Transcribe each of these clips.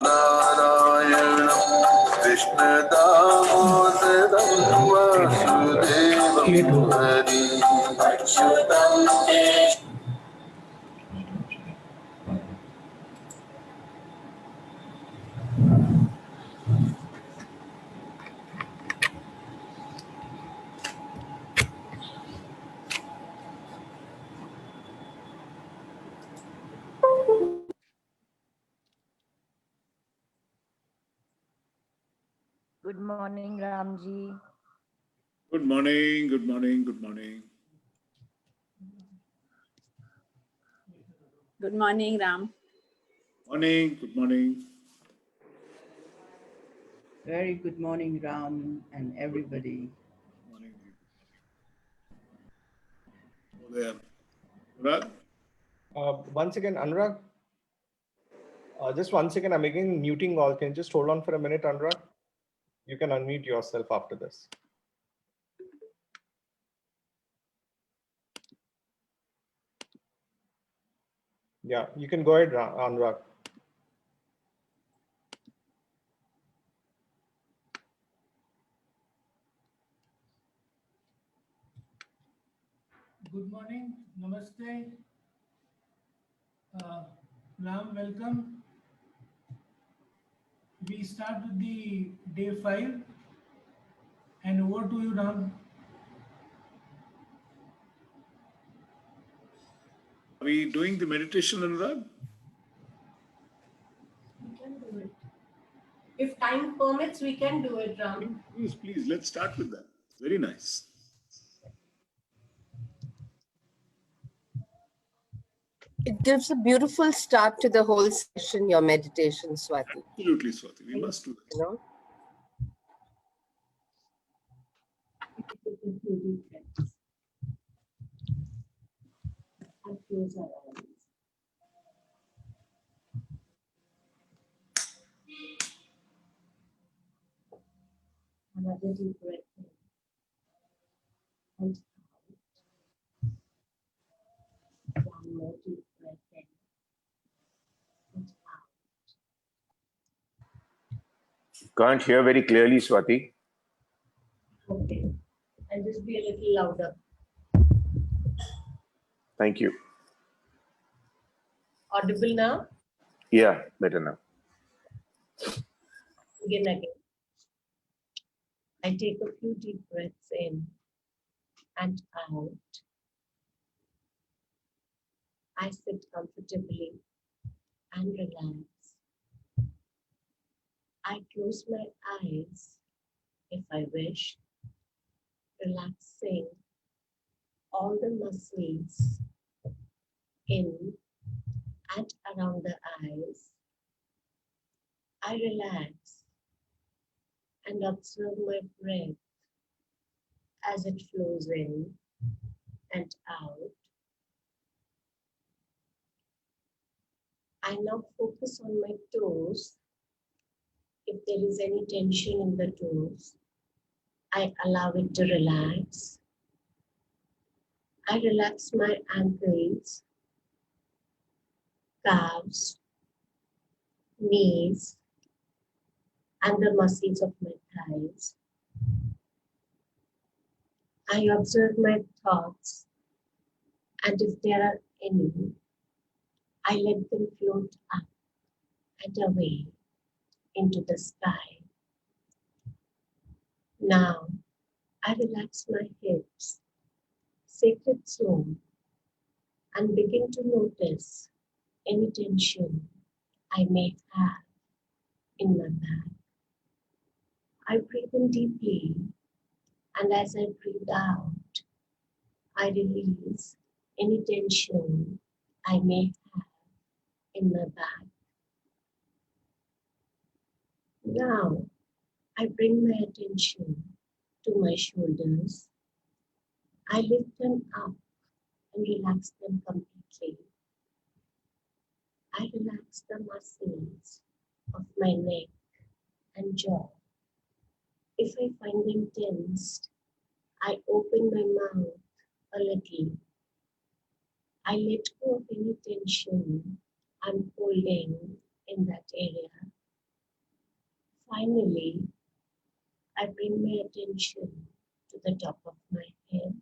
Narayanam Krishna Damodaram Vasudevam Hari Achyutam Good morning, Ramji. Good morning, good morning, good morning. Good morning, Ram. Morning, good morning. Very good morning, Ram and everybody. Good morning. Oh, there. Anurag? One second, Anurag. Just 1 second, I'm again muting all. Can you just hold on for a minute, Anurag? You can unmute yourself after this. Yeah, you can go ahead, Anurag. Good morning, namaste. Ram, welcome. We start with the day 5 and over to you, Ram. Are we doing the meditation, Anurag? We can do it. If time permits, we can do it, Ram. Please, please, let's start with that. Very nice. It gives a beautiful start to the whole session, your meditation, Swati. Absolutely, Swati. We must do that. You know? And close our eyes. Another deep breath in and out. One more deep breath in and out. Can't hear very clearly, Swati. Okay. And just be a little louder. Thank you. Audible now? Yeah, better now. Begin again. I take a few deep breaths in and out. I sit comfortably and relax. I close my eyes if I wish, relaxing all the muscles in and around the eyes. I relax and observe my breath as it flows in and out. I now focus on my toes. If there is any tension in the toes, I allow it to relax. I relax my ankles, calves, knees, and the muscles of my thighs. I observe my thoughts, and if there are any, I let them float up and away into the sky. Now, I relax my hips, sacred zone, and begin to notice any tension I may have in my back. I breathe in deeply, and as I breathe out, I release any tension I may have in my back. Now, I bring my attention to my shoulders. I lift them up and relax them completely. I relax the muscles of my neck and jaw. If I find them tensed, I open my mouth a little. I let go of any tension I'm holding in that area. Finally, I bring my attention to the top of my head.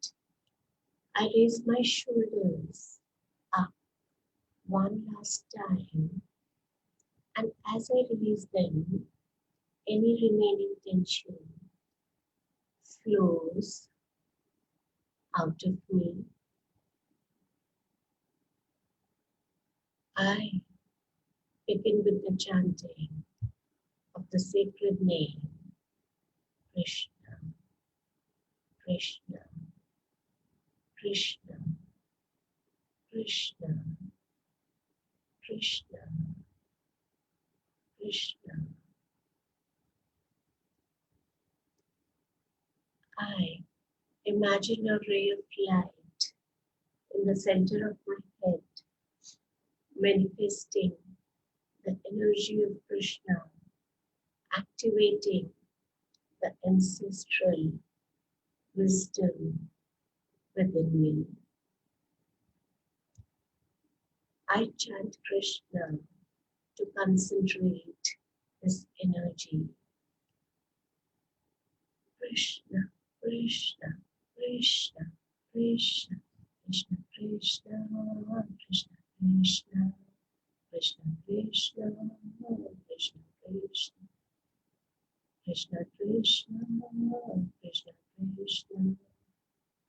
I raise my shoulders up one last time, and as I release them, any remaining tension flows out of me. I begin with the chanting of the sacred name, Krishna, Krishna, Krishna, Krishna, Krishna, Krishna. I imagine a ray of light in the center of my head, manifesting the energy of Krishna, activating the ancestral wisdom within me. I chant Krishna to concentrate this energy. Krishna, Krishna, Krishna, Krishna, Krishna, Krishna, Krishna, Krishna, Krishna, Krishna, Krishna, Krishna, Krishna, Krishna, Krishna,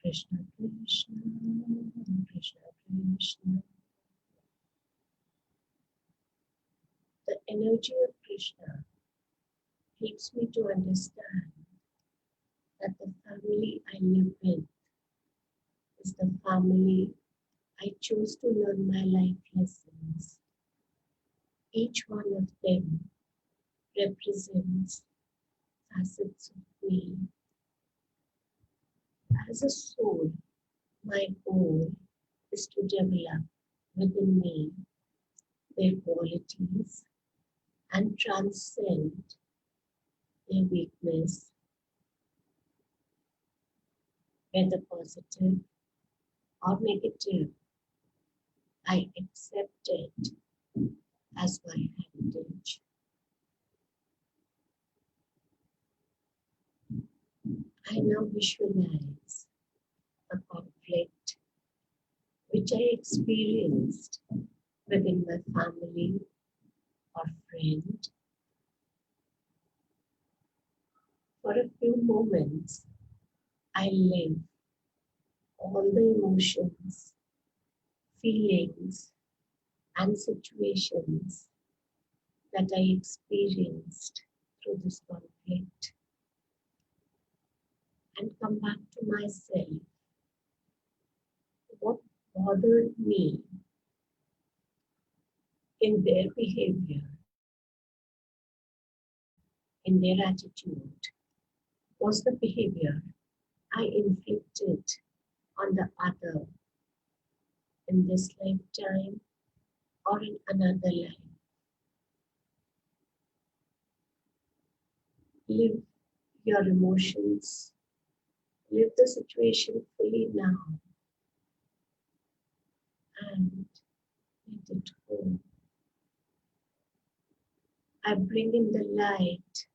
Krishna, Krishna, Krishna, Krishna, Krishna. The energy of Krishna helps me to understand that the family I live with is the family I chose to learn my life lessons. Each one of them represents facets of me. As a soul, my goal is to develop within me their qualities and transcend their weakness, whether positive or negative. I accept it as my heritage. I now visualize a conflict which I experienced within my family or friend. For a few moments, I live all the emotions, feelings, and situations that I experienced through this conflict and come back to myself. What bothered me in their behavior, in their attitude, was the behavior I inflicted on the other in this lifetime or in another life. Live your emotions, live the situation fully now, and let it go. I bring in the light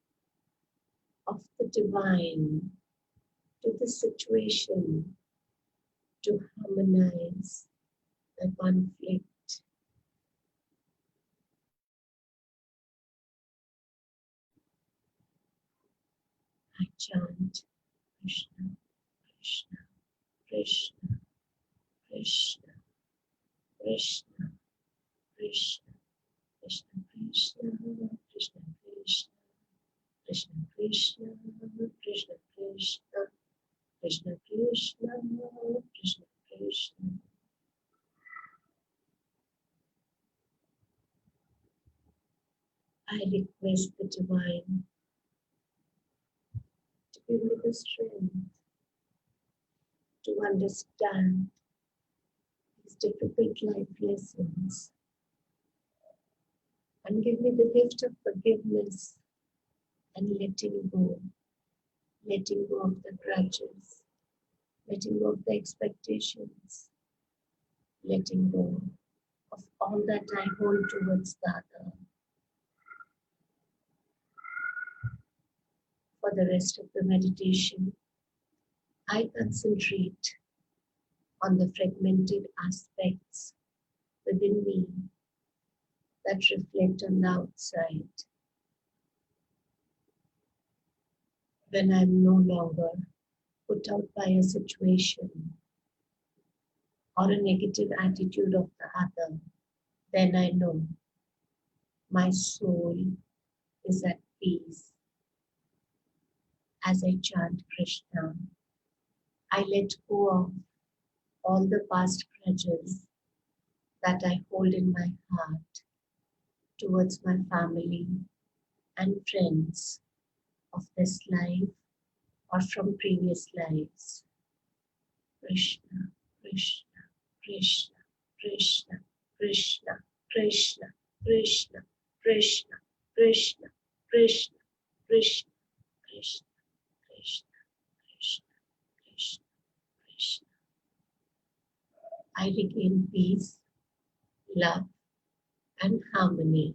of the divine to the situation to harmonize the conflict. I chant Krishna, Krishna, Krishna, Krishna, Krishna, Krishna, Krishna, Krishna, Krishna, Krishna, Krishna, Krishna, Krishna, Krishna, Krishna, Krishna, Krishna, Krishna. I request the divine to give me the strength to understand these difficult life lessons and give me the gift of forgiveness and letting go of the grudges, letting go of the expectations, letting go of all that I hold towards the other. For the rest of the meditation, I concentrate on the fragmented aspects within me that reflect on the outside. When I'm no longer put out by a situation or a negative attitude of the other, then I know my soul is at peace. As I chant Krishna, I let go of all the past grudges that I hold in my heart towards my family and friends of this life or from previous lives. Krishna, Krishna, Krishna, Krishna, Krishna, Krishna, Krishna, Krishna, Krishna, Krishna, Krishna, Krishna, Krishna, Krishna, Krishna, Krishna. I regain peace, love, and harmony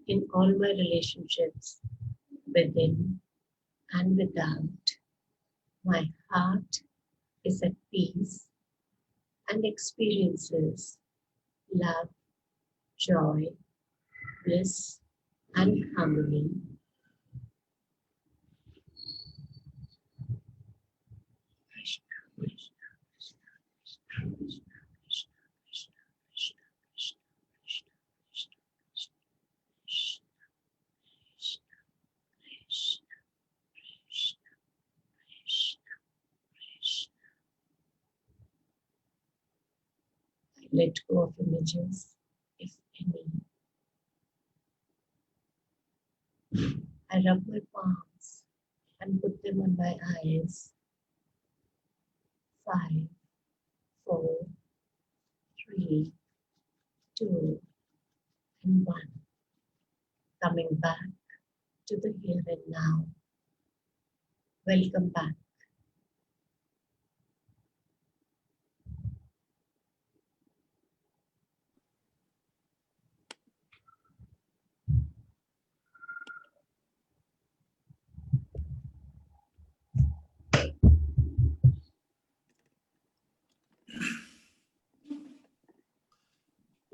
in all my relationships within and without. My heart is at peace and experiences love, joy, bliss, and harmony. Krishna, Krishna, Krishna, Krishna, Krishna, Krishna, Krishna, Krishna, Krishna, Krishna, Krishna, Krishna, Krishna, Krishna, Krishna, Krishna. I let go of images, if any. I rub my palms and put them on my eyes. 5, 4, 3, 2, and 1. Coming back to the here and now. Welcome back.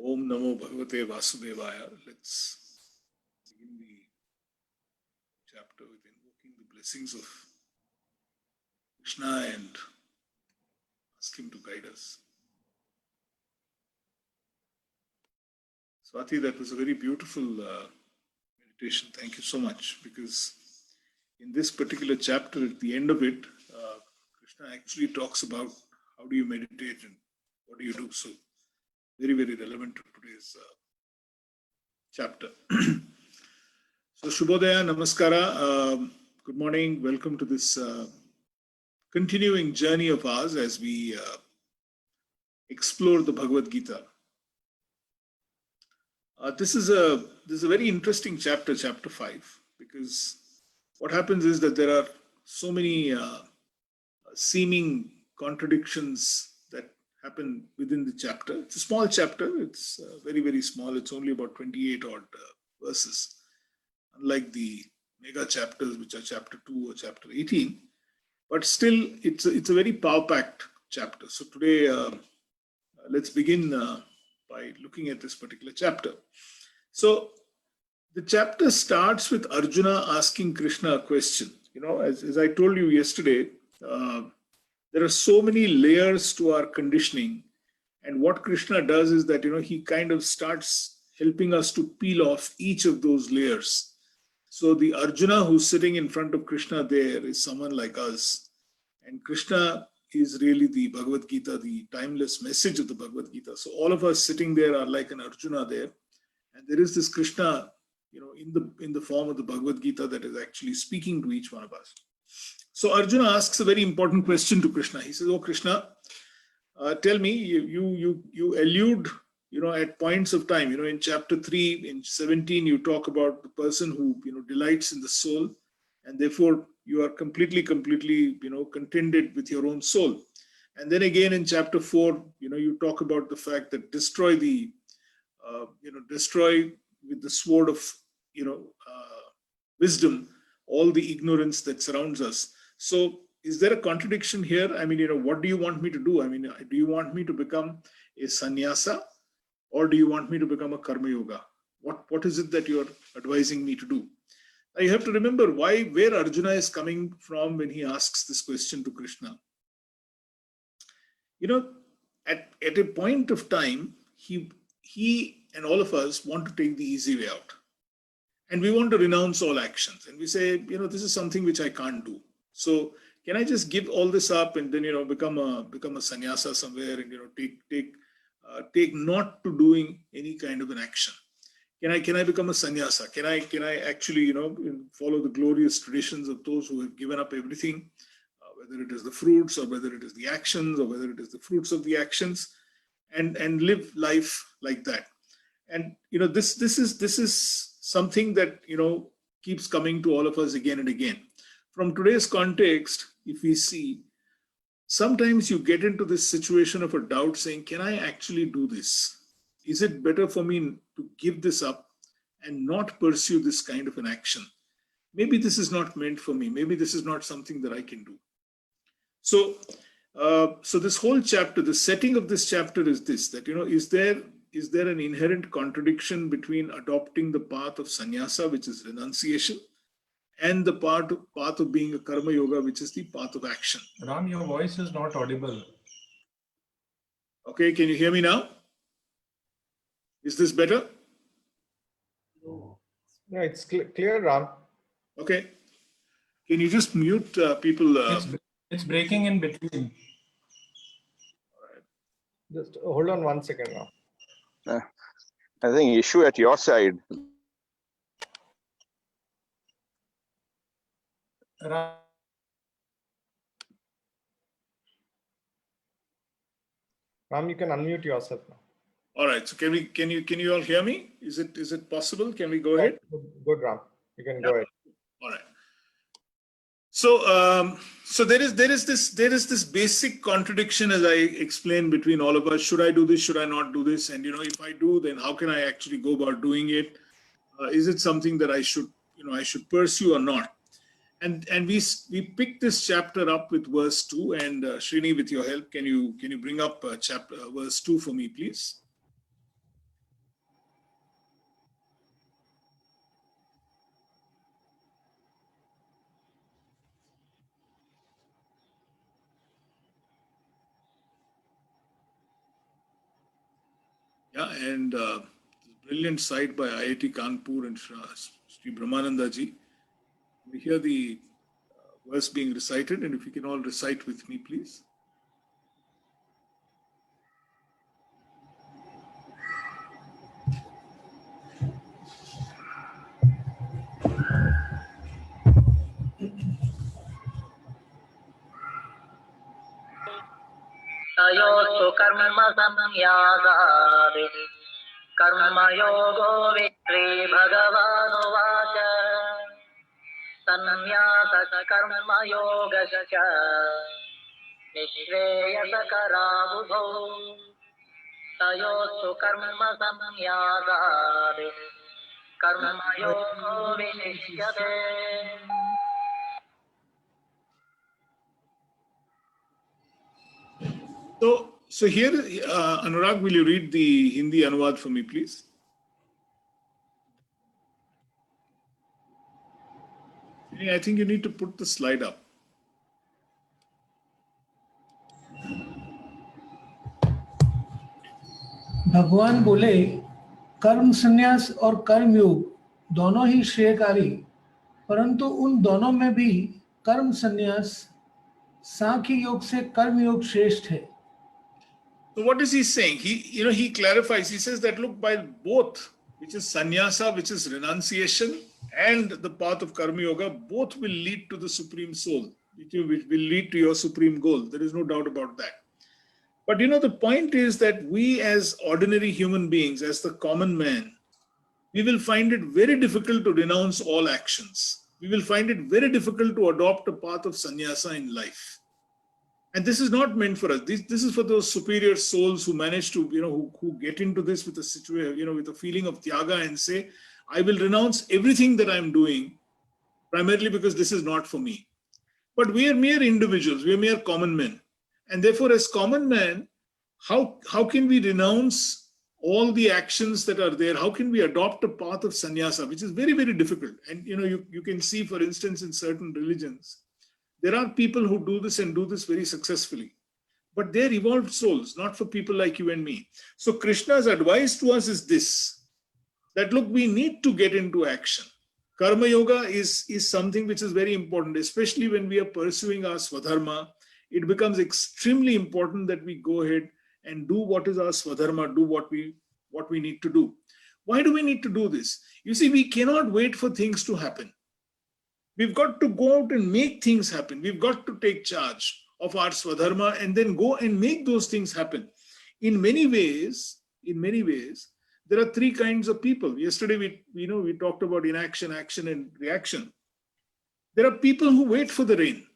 Om Namo Bhagavate Vasudevaya. Let's begin the chapter with invoking the blessings of Krishna and ask him to guide us. Swati, that was a very beautiful meditation. Thank you so much, because in this particular chapter, at the end of it, Krishna actually talks about how do you meditate and what do you do. So very, very relevant to today's chapter. So Shubhodaya, Namaskara, good morning, welcome to this continuing journey of ours as we explore the Bhagavad Gita. This is a very interesting chapter, chapter 5, because what happens is that there are so many seeming contradictions that happen within the chapter. It's a small chapter. It's very, very small. It's only about 28 odd verses, unlike the mega chapters, which are chapter 2 or chapter 18. But still, it's a very power-packed chapter. So today, let's begin by looking at this particular chapter. So the chapter starts with Arjuna asking Krishna a question. You know, as I told you yesterday, there are so many layers to our conditioning. And what Krishna does is that, he kind of starts helping us to peel off each of those layers. So the Arjuna who's sitting in front of Krishna there is someone like us. And Krishna is really the Bhagavad Gita, the timeless message of the Bhagavad Gita. So all of us sitting there are like an Arjuna there. And there is this Krishna, in the form of the Bhagavad Gita that is actually speaking to each one of us. So Arjuna asks a very important question to Krishna. He says, "Oh Krishna, tell me, you allude, at points of time, in chapter 3, in 17, you talk about the person who, delights in the soul, and therefore you are completely, contented with your own soul. And then again in chapter 4, you talk about the fact that destroy with the sword of, wisdom, all the ignorance that surrounds us. So is there a contradiction here? I mean, what do you want me to do? I mean, do you want me to become a sannyasa, or do you want me to become a karma yoga? What is it that you're advising me to do? Now you have to remember where Arjuna is coming from when he asks this question to Krishna. At a point of time, he and all of us want to take the easy way out. And we want to renounce all actions. And we say, this is something which I can't do. So can I just give all this up and then, become a sannyasa somewhere and, take not to doing any kind of an action? Can I become a sannyasa? Can I actually, follow the glorious traditions of those who have given up everything, whether it is the fruits or whether it is the actions or whether it is the fruits of the actions, and live life like that? And, this is something that, keeps coming to all of us again and again. From today's context, if we see, sometimes you get into this situation of a doubt saying, can I actually do this? Is it better for me to give this up and not pursue this kind of an action? Maybe this is not meant for me. Maybe this is not something that I can do. So, so this whole chapter, the setting of this chapter is this, that, is there an inherent contradiction between adopting the path of sannyasa, which is renunciation, and the path of being a karma yoga, which is the path of action? Ram, your voice is not audible. Okay, can you hear me now? Is this better? No, it's clear, Ram. Okay. Can you just mute people? It's breaking in between. Just hold on 1 second now. I think issue at your side. Ram, Ram, you can unmute yourself now. All right. So can you all hear me? Is it possible? Can we go ahead? Good, Ram. You can go ahead. All right. So so there is this basic contradiction, as I explained, between all of us. Should I do this? Should I not do this? And if I do, then how can I actually go about doing it? Is it something that I should pursue or not? And we pick this chapter up with verse 2. And Srini, with your help, can you bring up verse 2 for me, please? Yeah, and brilliant site by IIT Kanpur and Sri Brahmananda ji. We hear the verse being recited, and if you can all recite with me, please. Ayosu karma samyagade karma yogo vitri bhagavanu vacha sanyasa karma yoga cha nishreyasa karabudho ayosu karma samyagade karma yogo vinishyate. So here, Anurag, will you read the Hindi Anuvad for me, please? I think you need to put the slide up. भगवान बोले, कर्म संन्यास और कर्म योग दोनों ही श्रेयकारी, परंतु उन दोनों में भी कर्म संन्यास सांख्य योग से कर्म योग श्रेष्ठ है. So what is he saying? He clarifies. He says that, look, by both, which is sannyasa, which is renunciation, and the path of karma yoga, both will lead to the supreme soul, which will lead to your supreme goal. There is no doubt about that. But the point is that we as ordinary human beings, as the common man, we will find it very difficult to renounce all actions. We will find it very difficult to adopt a path of sannyasa in life. And this is not meant for us. This is for those superior souls who manage to, who get into this with a situation, with a feeling of tyaga and say, I will renounce everything that I'm doing primarily because this is not for me. But we are mere individuals, we are mere common men. And therefore, as common men, how can we renounce all the actions that are there? How can we adopt a path of sannyasa, which is very, very difficult? And you can see, for instance, in certain religions, there are people who do this and do this very successfully. But they're evolved souls, not for people like you and me. So Krishna's advice to us is this, that look, we need to get into action. Karma yoga is something which is very important, especially when we are pursuing our swadharma. It becomes extremely important that we go ahead and do what is our swadharma, do what we need to do. Why do we need to do this? You see, we cannot wait for things to happen. We've got to go out and make things happen. We've got to take charge of our swadharma and then go and make those things happen. In many ways, there are three kinds of people. Yesterday, we talked about inaction, action, and reaction. There are people who wait for the rain.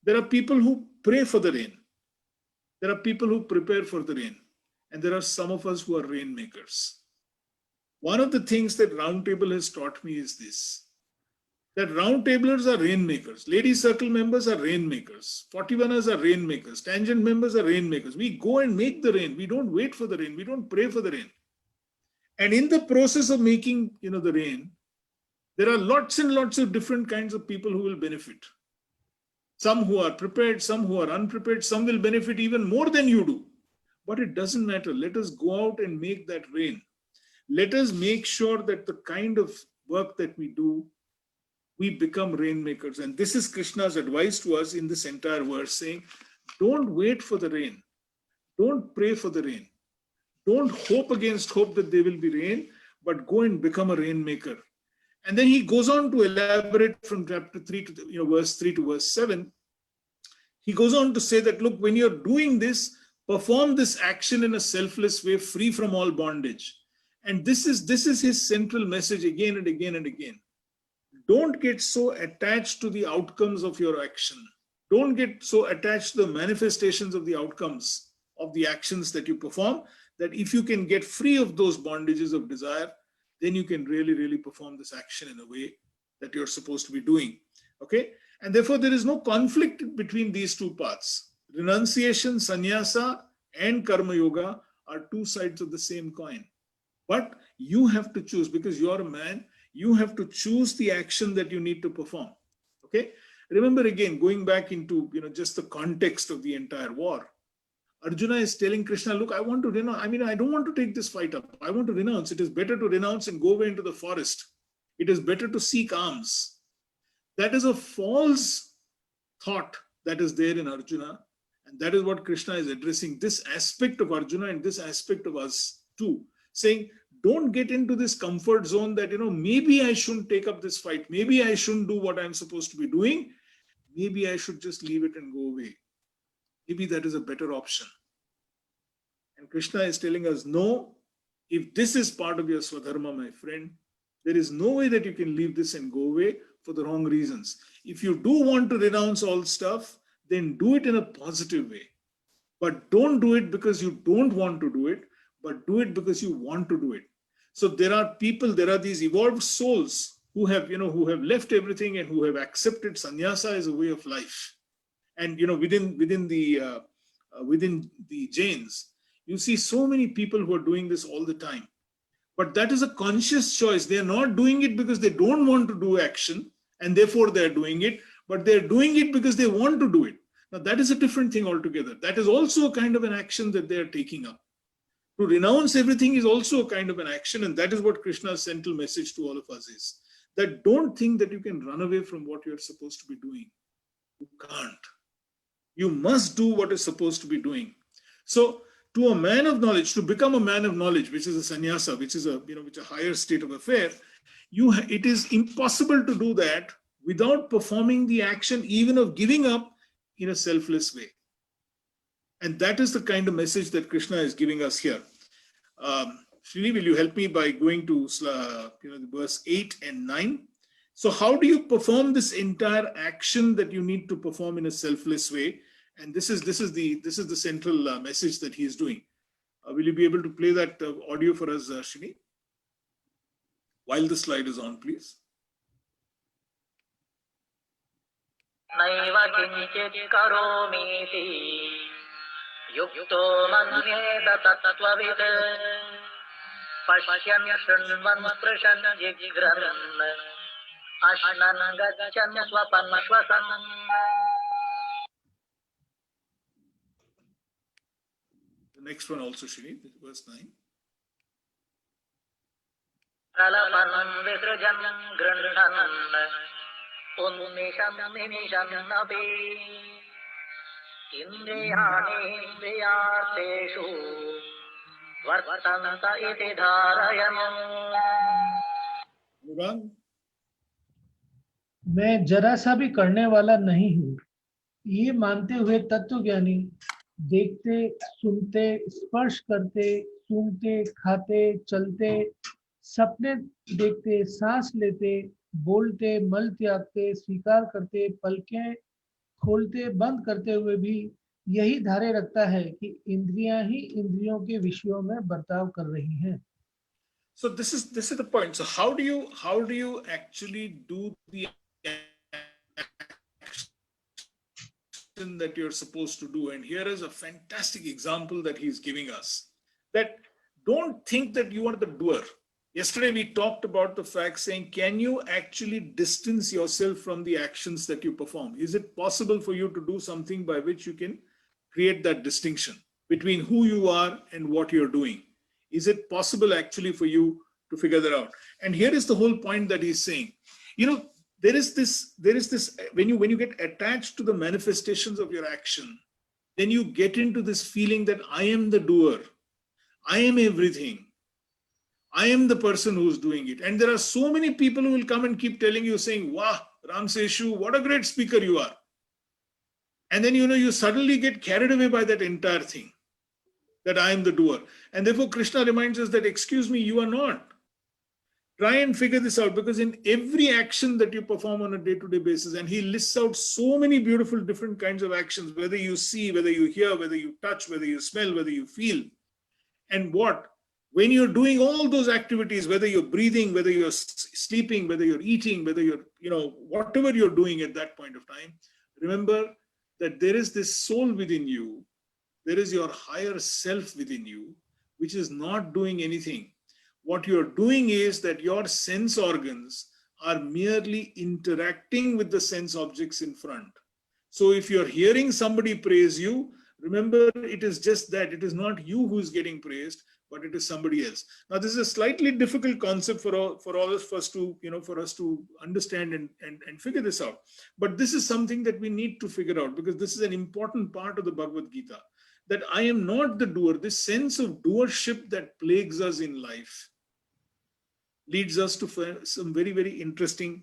There are people who pray for the rain. There are people who prepare for the rain. And there are some of us who are rainmakers. One of the things that Roundtable has taught me is this, that Roundtablers are rainmakers. Lady Circle members are rainmakers. 41ers are rainmakers. Tangent members are rainmakers. We go and make the rain. We don't wait for the rain. We don't pray for the rain. And in the process of making, the rain, there are lots and lots of different kinds of people who will benefit. Some who are prepared, some who are unprepared, some will benefit even more than you do. But it doesn't matter. Let us go out and make that rain. Let us make sure that the kind of work that we do, we become rainmakers. And this is Krishna's advice to us in this entire verse, saying, don't wait for the rain. Don't pray for the rain. Don't hope against hope that there will be rain, but go and become a rainmaker. And then he goes on to elaborate from chapter 3 to verse 3 to verse 7. He goes on to say that, look, when you're doing this, perform this action in a selfless way, free from all bondage. And this is his central message again and again and again. Don't get so attached to the outcomes of your action. Don't get so attached to the manifestations of the outcomes of the actions that you perform, that if you can get free of those bondages of desire, then you can really, really perform this action in a way that you're supposed to be doing. Okay? And therefore, there is no conflict between these two paths. Renunciation, sannyasa, and karma yoga are two sides of the same coin. But you have to choose, because you're a man, you have to choose the action that you need to perform. Okay? Remember again, going back into just the context of the entire war, Arjuna is telling Krishna, look, I want to renounce. I don't want to take this fight up. I want to renounce. It is better to renounce and go away into the forest. It is better to seek arms. That is a false thought that is there in Arjuna. And that is what Krishna is addressing, this aspect of Arjuna and this aspect of us too, saying, don't get into this comfort zone that, maybe I shouldn't take up this fight. Maybe I shouldn't do what I'm supposed to be doing. Maybe I should just leave it and go away. Maybe that is a better option. And Krishna is telling us, no, if this is part of your swadharma, my friend, there is no way that you can leave this and go away for the wrong reasons. If you do want to renounce all stuff, then do it in a positive way. But don't do it because you don't want to do it, but do it because you want to do it. So there are these evolved souls who have left everything and who have accepted sannyasa as a way of life. And within the Jains, you see so many people who are doing this all the time. But that is a conscious choice. They are not doing it because they don't want to do action, and therefore they are doing it, but they are doing it because they want to do it. Now that is a different thing altogether. That is also a kind of an action that they are taking up. To renounce everything is also a kind of an action, and that is what Krishna's central message to all of us is. That don't think that you can run away from what you're supposed to be doing. You can't. You must do what is supposed to be doing. So to a man of knowledge, to become a man of knowledge, which is a sannyasa, which is a higher state of affair, it is impossible to do that without performing the action even of giving up in a selfless way. And that is the kind of message that Krishna is giving us here. Srini, will you help me by going to verse 8 and 9? So how do you perform this entire action that you need to perform in a selfless way? And this is the central message that he is doing. Will you be able to play that audio for us, Srini? While the slide is on, please. नैव किञ्चित् करोमीति युक्तो मन्येत तत्त्ववित् पश्यन् शृण्वन् स्पृशन् जिघ्रन् अश्नन् गच्छन् स्वपन् श्वसन् The next one also, Shri, verse 9. प्रलपन् विसृजन् गृह्णन् उन्मिषन् निमिषन्नपि इन्द्रियाणीन्द्रियार्थेषु वर्तन्त इति धारयन् Anurag? मैं जरा सा भी करने वाला नहीं हूँ, ये मानते हुए तत्वज्ञानी देखते, सुनते, स्पर्श करते, सूंघते, खाते, चलते, सपने देखते, सांस लेते, बोलते, मल त्यागते, स्वीकार करते, पलकें खोलते, बंद करते हुए भी यही धारे रखता है कि इंद्रियां ही इंद्रियों के विषयों में बर्ताव कर रही हैं। So this is the point. So how do you actually do the action that you're supposed to do? And here is a fantastic example that he's giving us. That don't think that you are the doer. Yesterday we talked about the fact saying, can you actually distance yourself from the actions that you perform? Is it possible for you to do something by which you can create that distinction between who you are and what you're doing? Is it possible actually for you to figure that out? And here is the whole point that he's saying. You know, there is this when you get attached to the manifestations of your action, then you get into this feeling that I am the doer, I am everything, I am the person who's doing it. And there are so many people who will come and keep telling you, saying, wow, Ram Seshu, what a great speaker you are. And then, you suddenly get carried away by that entire thing, that I am the doer. And therefore, Krishna reminds us that, excuse me, you are not. Try and figure this out, because in every action that you perform on a day-to-day basis, and he lists out so many beautiful different kinds of actions, whether you see, whether you hear, whether you touch, whether you smell, whether you feel. And when you're doing all those activities, whether you're breathing, whether you're sleeping, whether you're eating, whether you're, whatever you're doing at that point of time, remember that there is this soul within you, there is your higher self within you, which is not doing anything. What you're doing is that your sense organs are merely interacting with the sense objects in front. So if you're hearing somebody praise you, remember it is just that. It is not you who is getting praised, but it is somebody else. Now, this is a slightly difficult concept for all of us to, for us to understand and figure this out. But this is something that we need to figure out, because this is an important part of the Bhagavad Gita, that I am not the doer. This sense of doership that plagues us in life leads us to some very, very interesting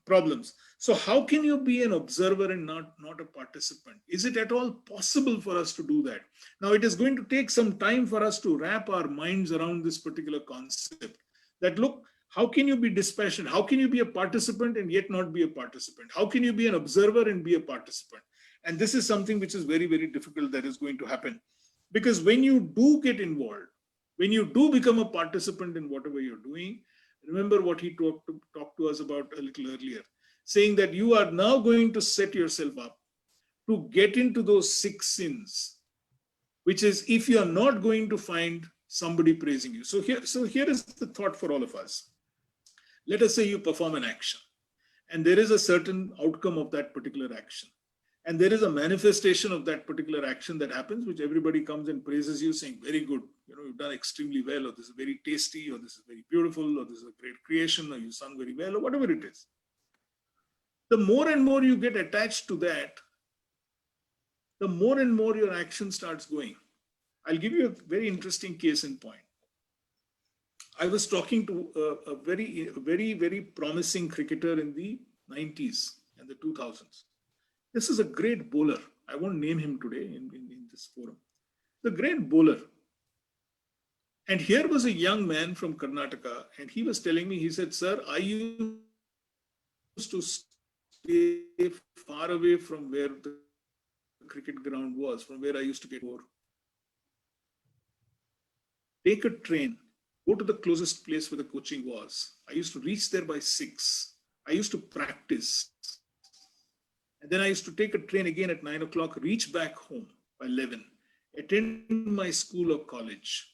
problems. So how can you be an observer and not a participant? Is it at all possible for us to do that? Now, it is going to take some time for us to wrap our minds around this particular concept. That look, how can you be dispassionate? How can you be a participant and yet not be a participant? How can you be an observer and be a participant? And this is something which is very, very difficult that is going to happen. Because when you do get involved, when you do become a participant in whatever you're doing, remember what he talked to us about a little earlier, saying that you are now going to set yourself up to get into those 6 sins, which is if you are not going to find somebody praising you. So here is the thought for all of us. Let us say you perform an action, and there is a certain outcome of that particular action. And there is a manifestation of that particular action that happens, which everybody comes and praises you, saying, very good, you've done extremely well, or this is very tasty, or this is very beautiful, or this is a great creation, or you sung very well, or whatever it is. The more and more you get attached to that, the more and more your action starts going. I'll give you a very interesting case in point. I was talking to a very, very, very promising cricketer in the 90s and the 2000s. This is a great bowler. I won't name him today in this forum. The great bowler. And here was a young man from Karnataka, and he was telling me, he said, sir, I used to stay far away from where the cricket ground was, from where I used to get over. Take a train, go to the closest place where the coaching was. I used to reach there by 6. I used to practice. And then I used to take a train again at 9 o'clock, reach back home by 11, attend my school or college,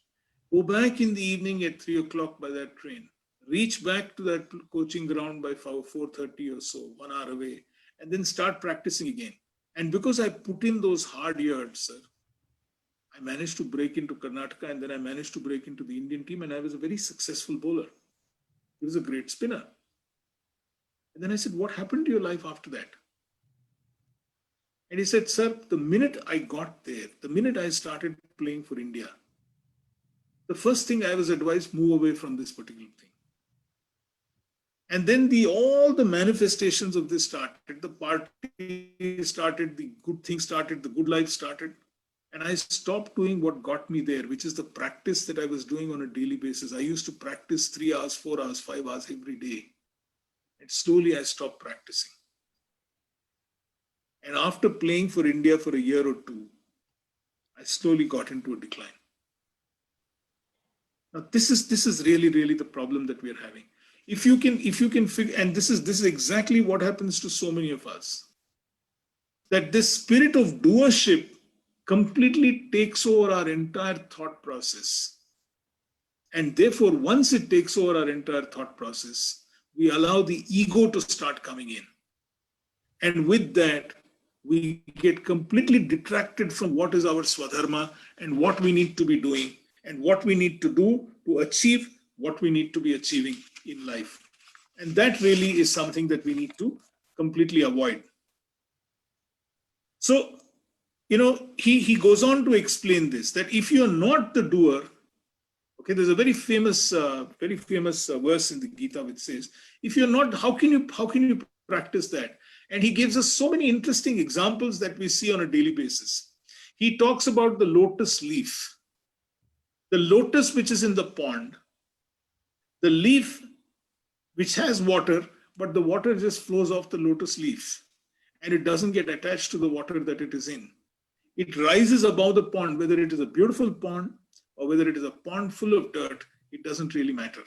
go back in the evening at 3 o'clock by that train, reach back to that coaching ground by 4:30 or so, 1 hour away, and then start practicing again. And because I put in those hard years, sir, I managed to break into Karnataka, and then I managed to break into the Indian team, and I was a very successful bowler. He was a great spinner. And then I said, what happened to your life after that? And he said, sir, the minute I got there, the minute I started playing for India, the first thing I was advised, move away from this particular thing. And then all the manifestations of this started, the party started, the good things started, the good life started. And I stopped doing what got me there, which is the practice that I was doing on a daily basis. I used to practice 3 hours, 4 hours, 5 hours every day. And slowly I stopped practicing. And after playing for India for a year or two, I slowly got into a decline. Now, this is really the problem that we are having. If you can figure, and this is exactly what happens to so many of us, that this spirit of doership completely takes over our entire thought process. And therefore, once it takes over our entire thought process, we allow the ego to start coming in. And with that, we get completely detracted from what is our Swadharma and what we need to be doing and what we need to do to achieve what we need to be achieving in life. And that really is something that we need to completely avoid. So, he goes on to explain this, that if you're not the doer, okay, there's a very famous verse in the Gita which says, if you're not, how can you practice that? And he gives us so many interesting examples that we see on a daily basis. He talks about the lotus leaf, the lotus which is in the pond, the leaf which has water, but the water just flows off the lotus leaf and it doesn't get attached to the water that it is in. It rises above the pond, whether it is a beautiful pond or whether it is a pond full of dirt, it doesn't really matter.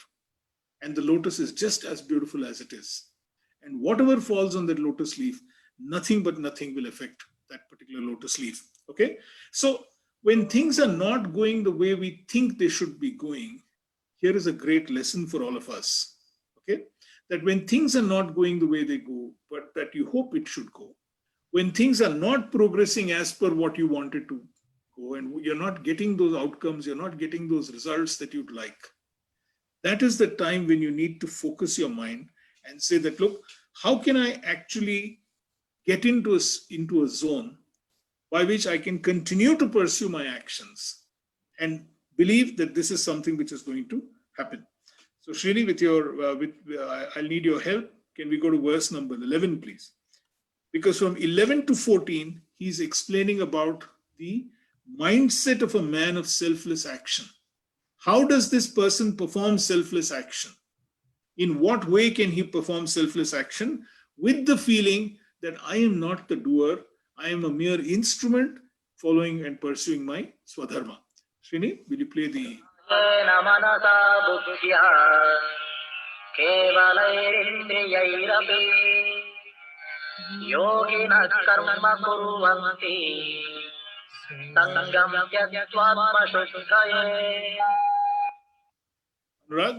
And the lotus is just as beautiful as it is. And whatever falls on that lotus leaf, nothing but nothing will affect that particular lotus leaf. Okay? So when things are not going the way we think they should be going, here is a great lesson for all of us. Okay? That when things are not going the way they go, but that you hope it should go, when things are not progressing as per what you wanted to go, and you're not getting those outcomes, you're not getting those results that you'd like, that is the time when you need to focus your mind and say that, look, how can I actually get into a zone by which I can continue to pursue my actions and believe that this is something which is going to happen. So Srini, I'll need your help. Can we go to verse number 11, please? Because from 11 to 14, he's explaining about the mindset of a man of selfless action. How does this person perform selfless action? In what way can he perform selfless action? With the feeling that I am not the doer, I am a mere instrument following and pursuing my Swadharma. Srini, will you play the... Yogina karma kuruvanti sangam tyaktva shuddhaye. Anurag?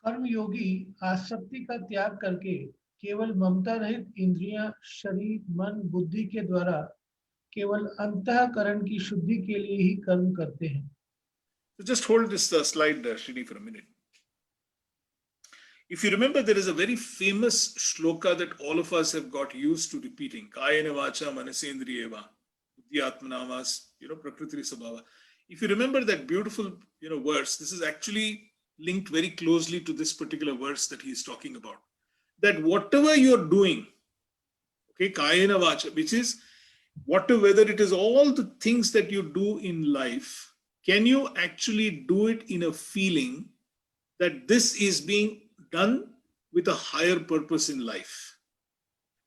कर्म योगी आसक्ति का त्याग करके केवल ममता रहित इंद्रियां, शरीर, मन, बुद्धि के द्वारा केवल अंतःकरण की शुद्धि के लिए ही कर्म करते हैं. So just hold this slide, Srini, for a minute. If you remember, there is a very famous shloka that all of us have got used to repeating. Kayena vacha manasendriyeva, buddhi atmanavas, prakriti sabhava. If you remember that beautiful, verse, this is actually linked very closely to this particular verse that he is talking about. That whatever you're doing, okay, kayena vacha, which is whether it is all the things that you do in life, can you actually do it in a feeling that this is being done with a higher purpose in life?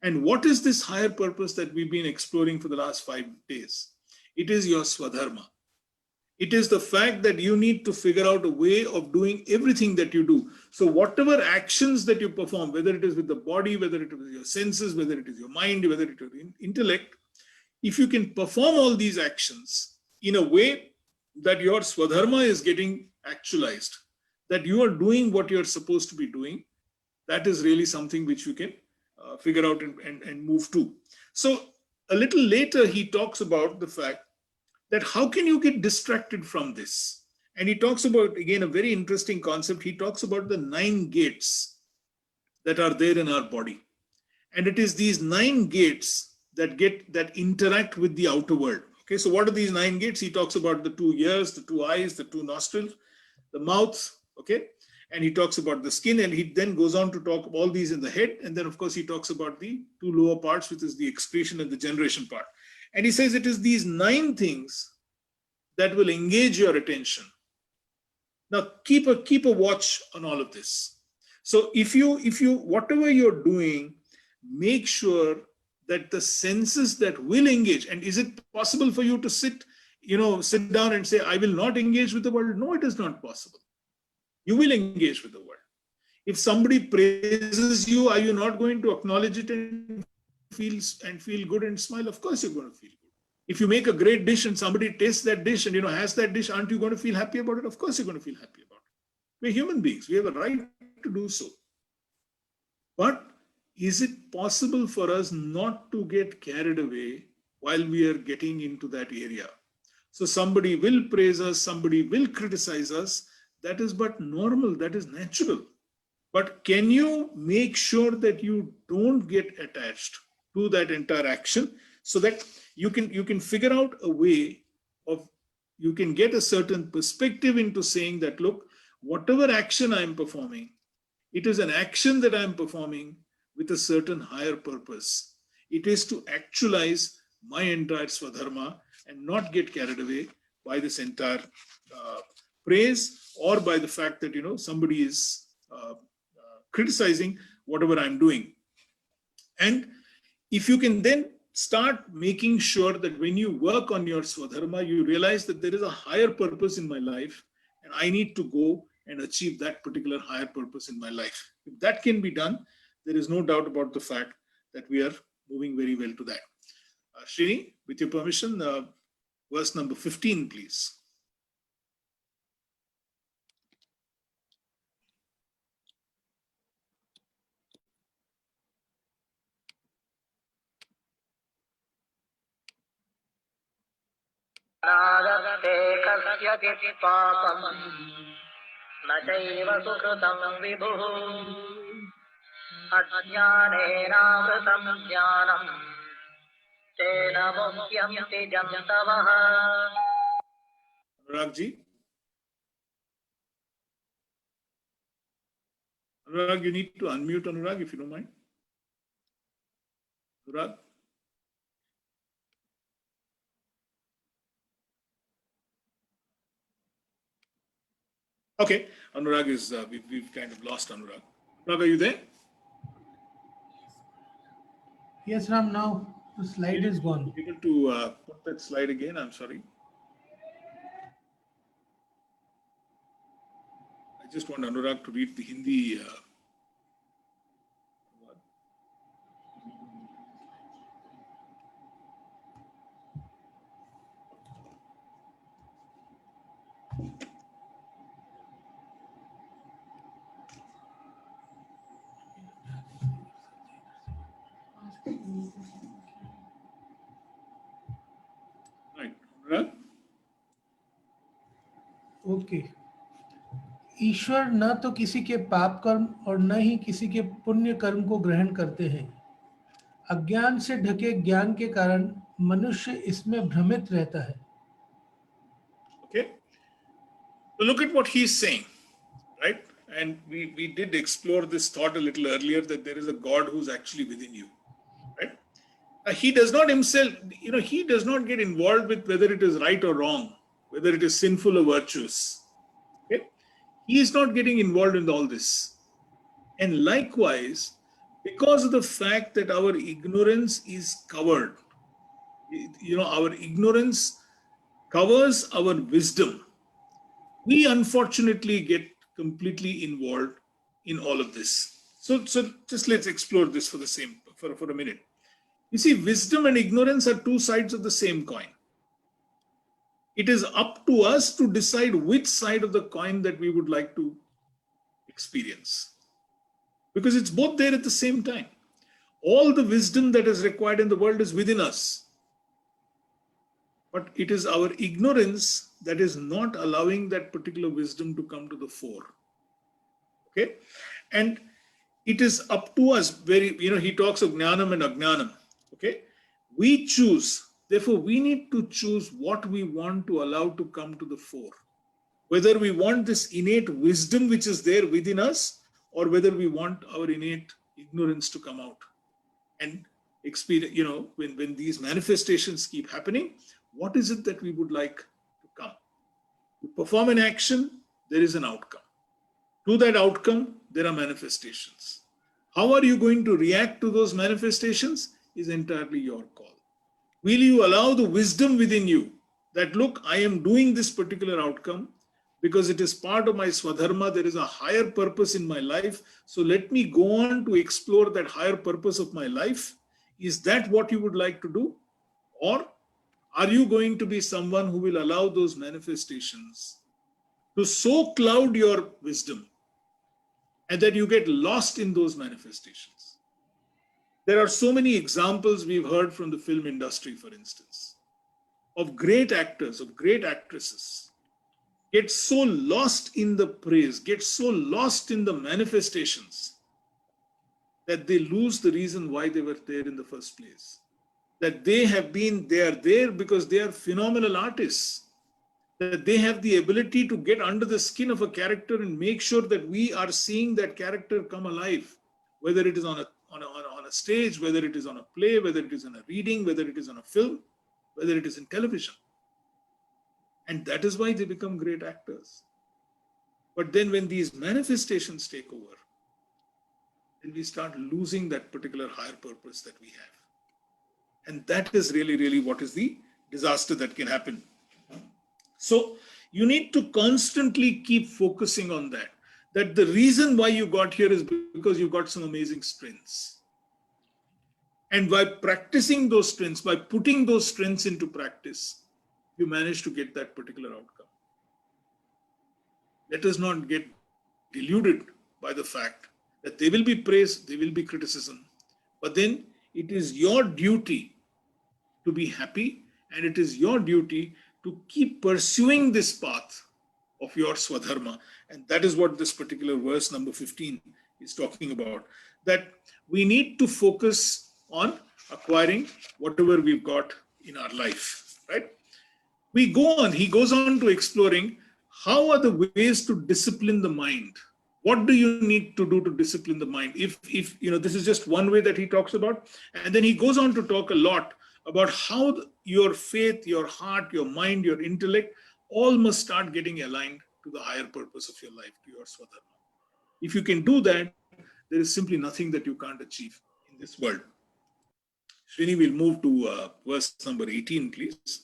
And what is this higher purpose that we've been exploring for the last 5 days? It is your Swadharma. It is the fact that you need to figure out a way of doing everything that you do. So whatever actions that you perform, whether it is with the body, whether it is with your senses, whether it is your mind, whether it is your intellect, if you can perform all these actions in a way that your Swadharma is getting actualized, that you are doing what you're supposed to be doing, that is really something which you can figure out and move to. So a little later, he talks about the fact that how can you get distracted from this? And he talks about, again, a very interesting concept. He talks about the 9 gates that are there in our body. And it is these 9 gates that interact with the outer world. Okay, so what are these 9 gates? He talks about the 2 ears, the 2 eyes, the 2 nostrils, the mouth, okay? And he talks about the skin, and he then goes on to talk all these in the head. And then, of course, he talks about the 2 lower parts, which is the excretion and the generation part. And he says it is these 9 things that will engage your attention. Now, keep a watch on all of this. So if you whatever you're doing, make sure that the senses that will engage, and is it possible for you to sit down and say, I will not engage with the world? No, it is not possible. You will engage with the world. If somebody praises you, are you not going to acknowledge it and feel good and smile? Of course you're going to feel good. If you make a great dish and somebody tastes that dish and has that dish, aren't you going to feel happy about it? Of course you're going to feel happy about it. We're human beings. We have a right to do so. But is it possible for us not to get carried away while we are getting into that area? So somebody will praise us, somebody will criticize us. That is but normal, that is natural. But can you make sure that you don't get attached to that entire action, so that you can figure out a way of, you can get a certain perspective into saying that, look, whatever action I'm performing, it is an action that I'm performing with a certain higher purpose. It is to actualize my entire Swadharma and not get carried away by this entire praise, or by the fact that somebody is criticizing whatever I'm doing. And if you can then start making sure that when you work on your Swadharma, you realize that there is a higher purpose in my life, and I need to go and achieve that particular higher purpose in my life. If that can be done, there is no doubt about the fact that we are moving very well to that. Srini, with your permission, verse number 15, please. नागते कस्यचित् पापम् न चैव सुकृतं विभुः अज्ञानेनावृतं ज्ञानं तेन मुह्यन्ति जन्तवः. Anurag, you need to unmute, Anurag, if you don't mind. Anurag. Okay, Anurag is, we've kind of lost Anurag. Anurag, are you there? Yes, Ram, now the slide is gone. Able to put that slide again? I'm sorry. I just want Anurag to read the Hindi. Right, Anurag? Okay. ईश्वर न तो किसी के पाप कर्म और न ही किसी के पुण्य कर्म को ग्रहण करते हैं. अज्ञान से ढके ज्ञान के कारण मनुष्य इसमें भ्रमित रहता है. Okay, so look at what he's saying, right? And we did explore this thought a little earlier, that there is a God who's actually within you, right? He does not himself, he does not get involved with whether it is right or wrong, whether it is sinful or virtuous. Okay, he is not getting involved in all this. And likewise, because of the fact that our ignorance is covered, our ignorance covers our wisdom, we unfortunately get completely involved in all of this. So just let's explore this for a minute. You see, wisdom and ignorance are two sides of the same coin. It is up to us to decide which side of the coin that we would like to experience, because it's both there at the same time. All the wisdom that is required in the world is within us, but it is our ignorance that is not allowing that particular wisdom to come to the fore. Okay, and it is up to us. He talks of jnanam and ajnanam. Okay, we choose. Therefore, we need to choose what we want to allow to come to the fore. Whether we want this innate wisdom which is there within us, or whether we want our innate ignorance to come out and experience. When these manifestations keep happening, what is it that we would like to come? To perform an action, there is an outcome. To that outcome, there are manifestations. How are you going to react to those manifestations is entirely your call. Will you allow the wisdom within you that, look, I am doing this particular outcome because it is part of my swadharma, there is a higher purpose in my life, so let me go on to explore that higher purpose of my life? Is that what you would like to do? Or are you going to be someone who will allow those manifestations to so cloud your wisdom and that you get lost in those manifestations? There are so many examples we've heard from the film industry, for instance, of great actors, of great actresses, get so lost in the praise, get so lost in the manifestations that they lose the reason why they were there in the first place. That they are there because they are phenomenal artists. That they have the ability to get under the skin of a character and make sure that we are seeing that character come alive, whether it is on a stage, whether it is on a play, whether it is in a reading, whether it is on a film, whether it is in television. And that is why they become great actors. But then when these manifestations take over, then we start losing that particular higher purpose that we have. And that is really, really what is the disaster that can happen. So you need to constantly keep focusing on that the reason why you got here is because you got some amazing strengths. And by practicing those strengths, by putting those strengths into practice, you manage to get that particular outcome. Let us not get deluded by the fact that there will be praise, there will be criticism, but then it is your duty to be happy, and it is your duty to keep pursuing this path of your swadharma. And that is what this particular verse number 15 is talking about, that we need to focus on acquiring whatever we've got in our life, right? He goes on to exploring how are the ways to discipline the mind. What do you need to do to discipline the mind? If this is just one way that he talks about, and then he goes on to talk a lot about how your faith, your heart, your mind, your intellect, all must start getting aligned to the higher purpose of your life, to your swadharma. If you can do that, there is simply nothing that you can't achieve in this world. Srini, we'll move to verse number 18, please.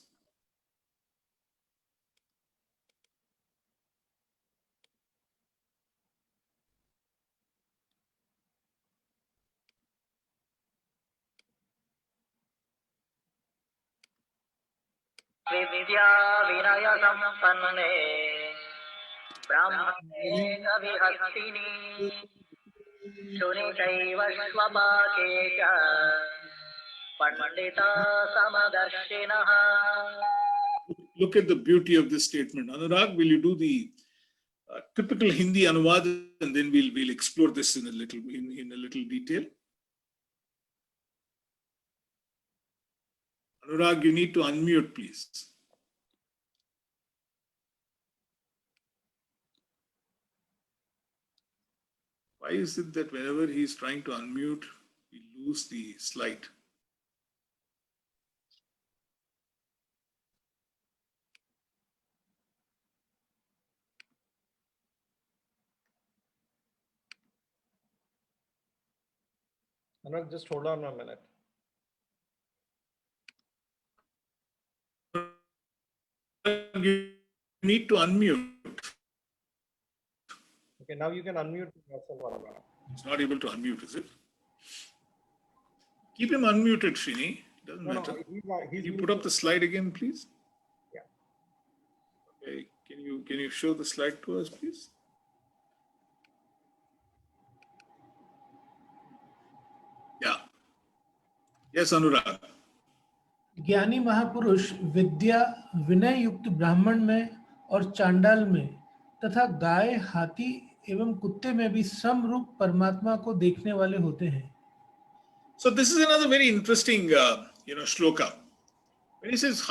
विद्या विनय संपन्ने ब्राह्मणे कविहस्तिनि सुनिचैव स्वपाके च Pandita समदर्शिनः. Look at the beauty of this statement. Anurag, will you do the typical Hindi anuvad, and then we'll explore this in a little detail. Anurag, you need to unmute, please. Why is it that whenever he's trying to unmute, we lose the slide? Anurag, just hold on a minute. you need to unmute. Okay, now you can unmute yourself, Anurag. He's not able to unmute, is it? Keep him unmuted, Srini. Doesn't No, matter. he's Can you put up the slide again, please? Yeah. Okay. Can you show the slide to us, please? Yeah. Yes, Anurag. ज्ञानी महापुरुष विद्या विनय युक्त ब्राह्मण में और चांडाल में तथा गाय हाथी एवं कुत्ते में भी समरूप परमात्मा को देखने वाले होते हैं. So this is another very interesting, shloka. When he says,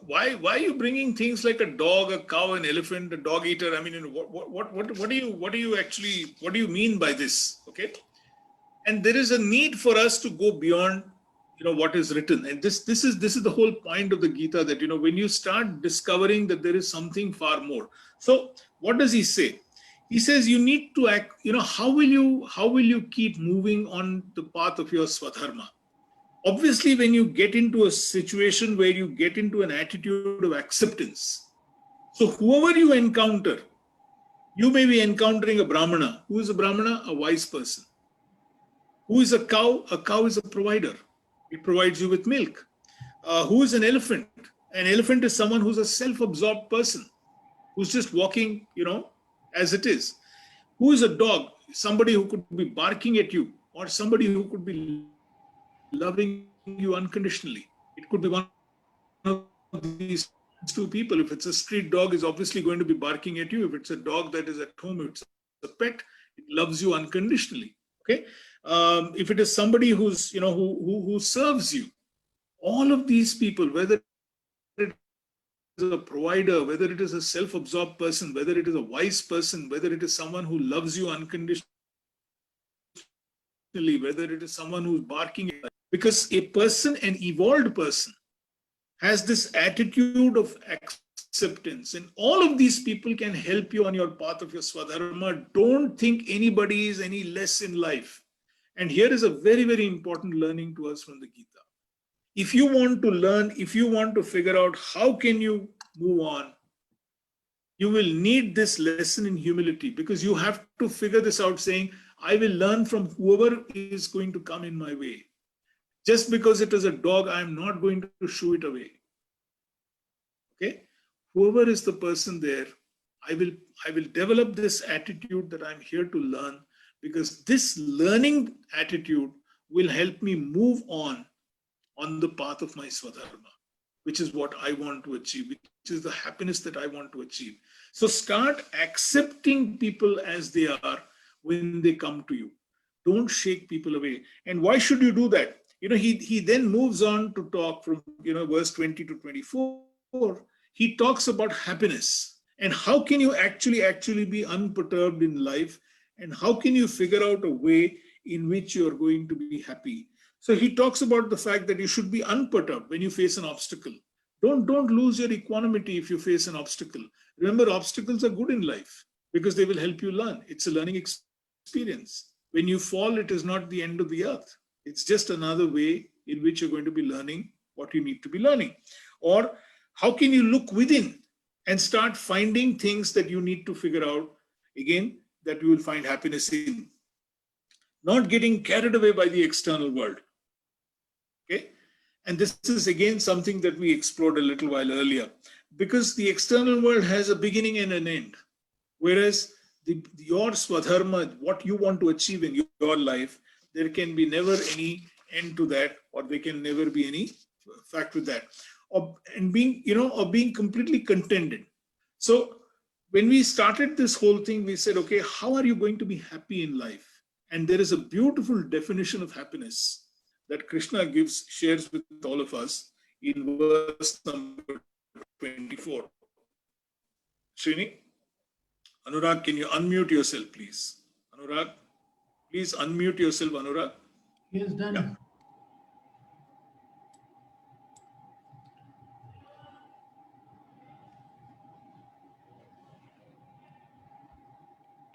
why are you bringing things like a dog, a cow, an elephant, a dog eater? I mean, what do you mean by this? Okay, and there is a need for us to go beyond, what is written, and this is the whole point of the Gita, that when you start discovering that there is something far more. So what does he say? He says you need to act. How will you keep moving on the path of your Swadharma? Obviously, when you get into a situation where you get into an attitude of acceptance, so whoever you encounter, you may be encountering a Brahmana. Who is a Brahmana? A wise person. Who is a cow? A cow is a provider. It provides you with milk. Who is an elephant? An elephant is someone who's a self-absorbed person, who's just walking, as it is. Who is a dog? Somebody who could be barking at you, or somebody who could be loving you unconditionally. It could be one of these two people. If it's a street dog, is obviously going to be barking at you. If it's a dog that is at home, it's a pet, it loves you unconditionally. Okay. If it is somebody who's, who serves you, all of these people, whether it is a provider, whether it is a self-absorbed person, whether it is a wise person, whether it is someone who loves you unconditionally, whether it is someone who's barking, because a person, an evolved person, has this attitude of acceptance, and all of these people can help you on your path of your Swadharma. Don't think anybody is any less in life. And here is a very, very important learning to us from the Gita. If you want to learn, if you want to figure out how can you move on, you will need this lesson in humility, because you have to figure this out, saying, I will learn from whoever is going to come in my way. Just because it is a dog, I am not going to shoo it away. Okay? Whoever is the person there, I will develop this attitude that I'm here to learn, because this learning attitude will help me move on the path of my Swadharma, which is what I want to achieve, which is the happiness that I want to achieve. So start accepting people as they are when they come to you. Don't shake people away. And why should you do that? He then moves on to talk from, verse 20 to 24. He talks about happiness and how can you actually be unperturbed in life, and how can you figure out a way in which you are going to be happy. So he talks about the fact that you should be unperturbed when you face an obstacle. Don't lose your equanimity if you face an obstacle. Remember, obstacles are good in life because they will help you learn. It's a learning experience. When you fall, it is not the end of the earth. It's just another way in which you're going to be learning what you need to be learning. Or how can you look within and start finding things that you need to figure out, again, that you will find happiness in. Not getting carried away by the external world. Okay? And this is again something that we explored a little while earlier, because the external world has a beginning and an end. Whereas your Swadharma, what you want to achieve in your life, there can be never any end to that, or there can never be any fact with that. Or being completely contented. So when we started this whole thing, we said, okay, how are you going to be happy in life? And there is a beautiful definition of happiness that Krishna shares with all of us in verse number 24. Srini, Anurag, can you unmute yourself, please? Anurag, please unmute yourself, Anurag. He has done. Yeah.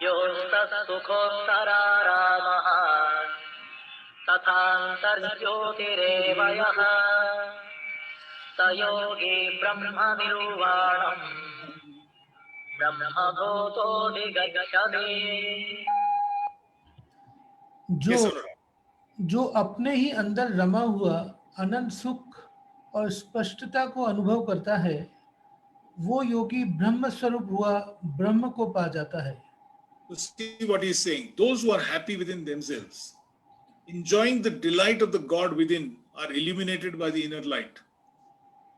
योस्तत्सुखोत्तरारामः तथान्तर्ज्योतिरेव यः स स योगी ब्रह्मनिर्वाणम् ब्रह्मभूतोऽधिगच्छति। जो जो अपने ही अंदर रमा हुआ अनंत सुख और स्पष्टता को अनुभव करता है, वो योगी ब्रह्म स्वरूप हुआ ब्रह्म को पा जाता है। So see what he's saying. Those who are happy within themselves, enjoying the delight of the God within, are illuminated by the inner light.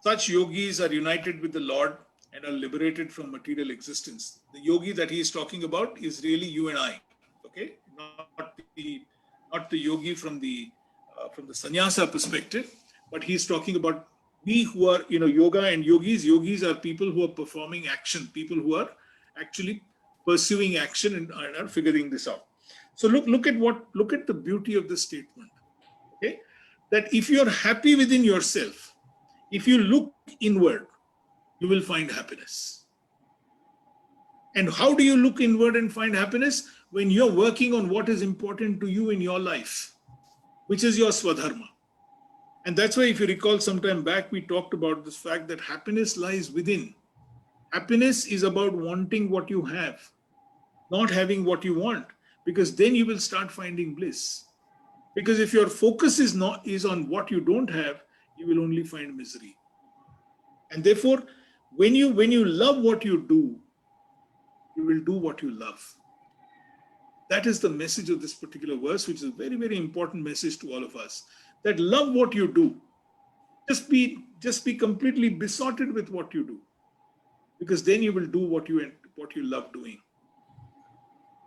Such yogis are united with the Lord and are liberated from material existence. The yogi that he is talking about is really you and I. Okay, not the yogi from the sannyasa perspective, but he's talking about we who are, yoga and yogis. Yogis are people who are performing action, people who are actually pursuing action and are figuring this out. So look at the beauty of this statement. Okay, that if you're happy within yourself, if you look inward, you will find happiness. And how do you look inward and find happiness? When you're working on what is important to you in your life, which is your swadharma. And that's why, if you recall, some time back, we talked about this fact that happiness lies within. Happiness is about wanting what you have, not having what you want, because then you will start finding bliss. Because if your focus is on what you don't have, you will only find misery. And therefore, when you love what you do, you will do what you love. That is the message of this particular verse, which is a very, very important message to all of us. That love what you do. Just be completely besotted with what you do, because then you will do what you love doing.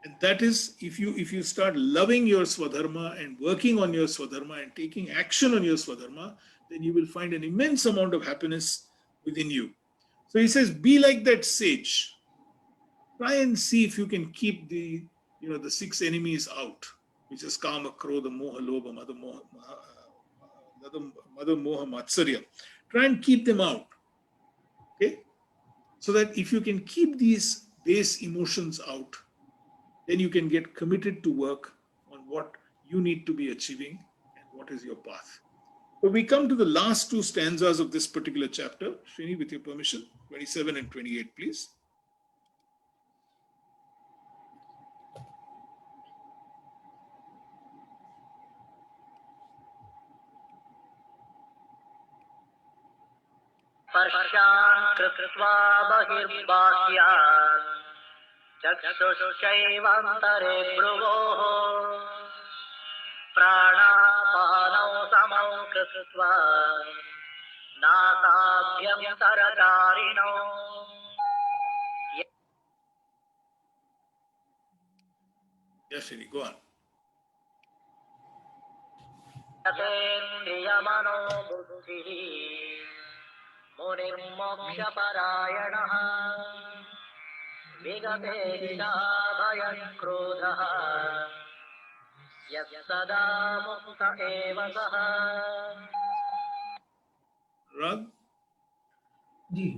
And that is, if you start loving your swadharma and working on your swadharma and taking action on your swadharma, then you will find an immense amount of happiness within you. So he says, be like that sage. Try and see if you can keep the 6 enemies out, which is kama, krodha, moha, lobha, mada, moha, matsarya. Try and keep them out. Okay? So that if you can keep these base emotions out, then you can get committed to work on what you need to be achieving and what is your path. So we come to the last 2 stanzas of this particular chapter. Srini, with your permission, 27 and 28, please. स्पर्शान् कृत्वा बहिर्बाह्यान् चक्षुश्चैवान्तरे भ्रुवोः प्राणापानौ समौ कृत्वा नासाभ्यन्तरचारिणौ Yes, Srini, go on. यतेन्द्रियमनो बुद्धिः मुनिर्मोक्षपरायणः विगतेच्छा भयक्रोधः यः सदा मुक्त एव सः। Rag? जी,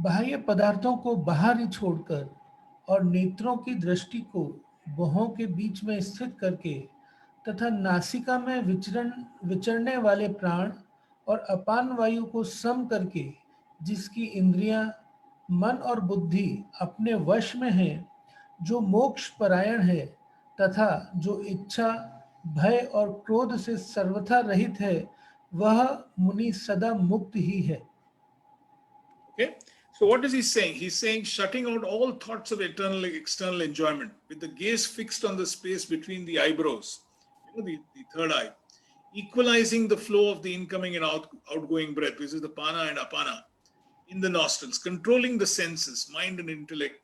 बाह्य पदार्थों को बाहर ही छोड़कर और नेत्रों की दृष्टि को भौहों के बीच में स्थित करके तथा नासिका में विचरने वाले प्राण और अपान वायु को सम करके जिसकी इंद्रियां, मन और बुद्धि अपने वश में है, जो मोक्ष परायण है तथा जो इच्छा, भय और क्रोध से सर्वथा रहित है, वह मुनि सदा मुक्त ही है। Okay. So what is he saying? He's saying shutting out all thoughts of external enjoyment with the gaze fixed on the space between the eyebrows, the third eye, equalizing the flow of the incoming and outgoing breath, which is the pana and apana, in the nostrils, controlling the senses, mind and intellect.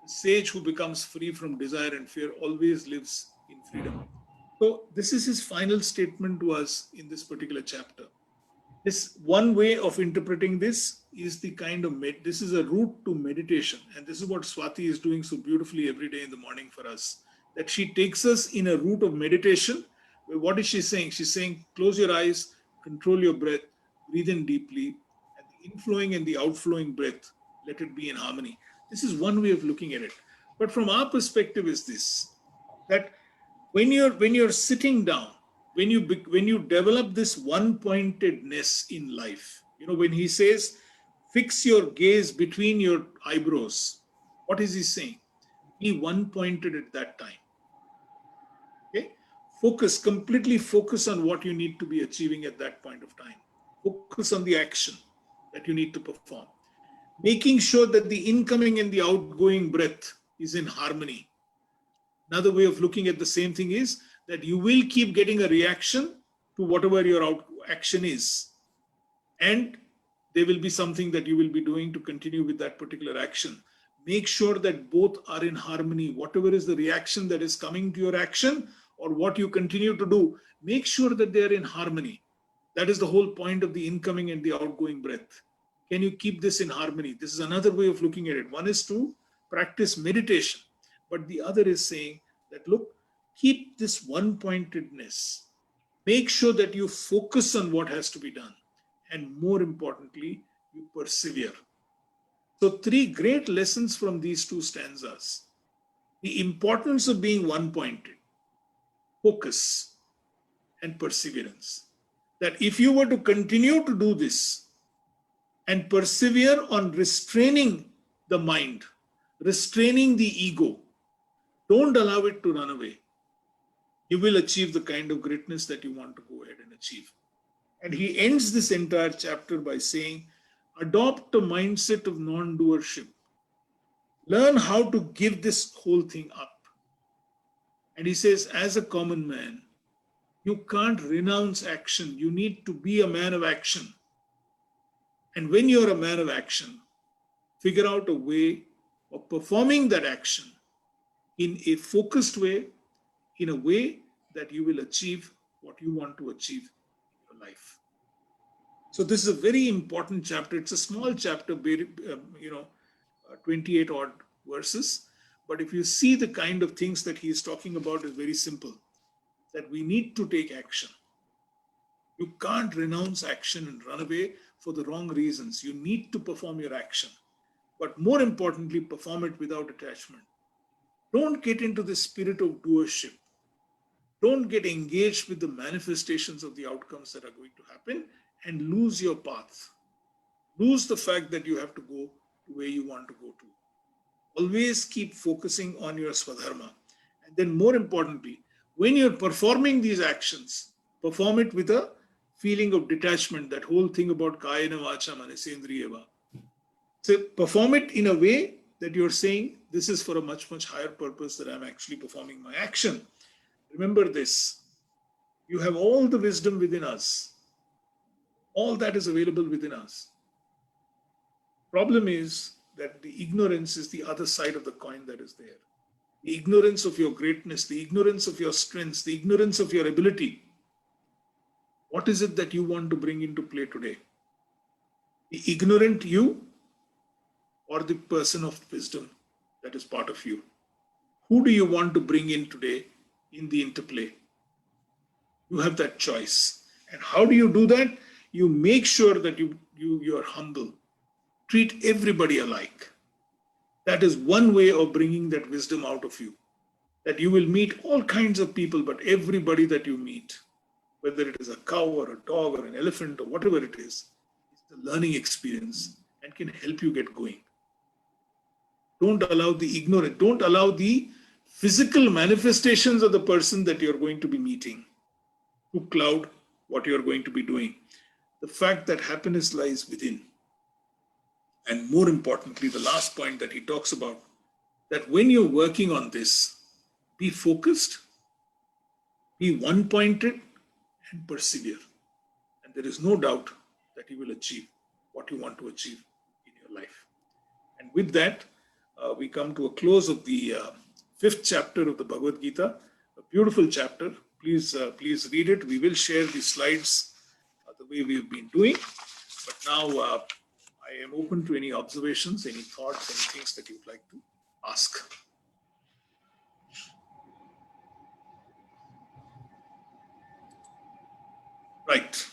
The sage who becomes free from desire and fear always lives in freedom. So this is his final statement to us in this particular chapter. This one way of interpreting this is the kind of this is a route to meditation, and this is what Swati is doing so beautifully every day in the morning for us. That she takes us in a route of meditation. What is she saying? She's saying, close your eyes, control your breath, breathe in deeply, and the inflowing and the outflowing breath, let it be in harmony. This is one way of looking at it. But from our perspective is this, that when you're sitting down, when you develop this one-pointedness in life, When he says, fix your gaze between your eyebrows, what is he saying? Be one pointed at that time. Okay? Completely focus on what you need to be achieving at that point of time. Focus on the action that you need to perform. Making sure that the incoming and the outgoing breath is in harmony. Another way of looking at the same thing is that you will keep getting a reaction to whatever your action is. And there will be something that you will be doing to continue with that particular action. Make sure that both are in harmony. Whatever is the reaction that is coming to your action or what you continue to do, make sure that they are in harmony. That is the whole point of the incoming and the outgoing breath. Can you keep this in harmony? This is another way of looking at it. One is to practice meditation, but the other is saying that, look, keep this one-pointedness. Make sure that you focus on what has to be done. And more importantly, you persevere. So 3 great lessons from these 2 stanzas. The importance of being one-pointed, focus, and perseverance. That if you were to continue to do this and persevere on restraining the mind, restraining the ego, don't allow it to run away. You will achieve the kind of greatness that you want to go ahead and achieve. And he ends this entire chapter by saying, adopt a mindset of non-doership. Learn how to give this whole thing up. And he says, as a common man, you can't renounce action. You need to be a man of action. And when you're a man of action, figure out a way of performing that action in a focused way, in a way that you will achieve what you want to achieve in your life. So this is a very important chapter. It's a small chapter, 28 odd verses. But if you see the kind of things that he is talking about is very simple, that we need to take action. You can't renounce action and run away for the wrong reasons. You need to perform your action. But more importantly, perform it without attachment. Don't get into the spirit of doership. Don't get engaged with the manifestations of the outcomes that are going to happen and lose your path. Lose the fact that you have to go to where you want to go to. Always keep focusing on your swadharma. And then more importantly, when you're performing these actions, perform it with a feeling of detachment, that whole thing about kayena vacha manesendriyeva. So perform it in a way that you're saying, this is for a much, much higher purpose, that I'm actually performing my action. Remember this, you have all the wisdom within us. All that is available within us. Problem is that the ignorance is the other side of the coin that is there. The ignorance of your greatness, the ignorance of your strengths, the ignorance of your ability. What is it that you want to bring into play today? The ignorant you or the person of wisdom that is part of you? Who do you want to bring in today in the interplay? You have that choice. And how do you do that? You make sure that you are humble. Treat everybody alike. That is one way of bringing that wisdom out of you. That you will meet all kinds of people, but everybody that you meet, whether it is a cow or a dog or an elephant or whatever it is a learning experience and can help you get going. Don't allow the ignorant, don't allow the physical manifestations of the person that you're going to be meeting to cloud what you're going to be doing. The fact that happiness lies within. And more importantly, the last point that he talks about, that when you're working on this, be focused, be one-pointed, and persevere. And there is no doubt that you will achieve what you want to achieve in your life. And with that, we come to a close of the 5th chapter of the Bhagavad Gita, a beautiful chapter. Please read it. We will share the slides the way we've been doing. But now I am open to any observations, any thoughts, any things that you'd like to ask. Right.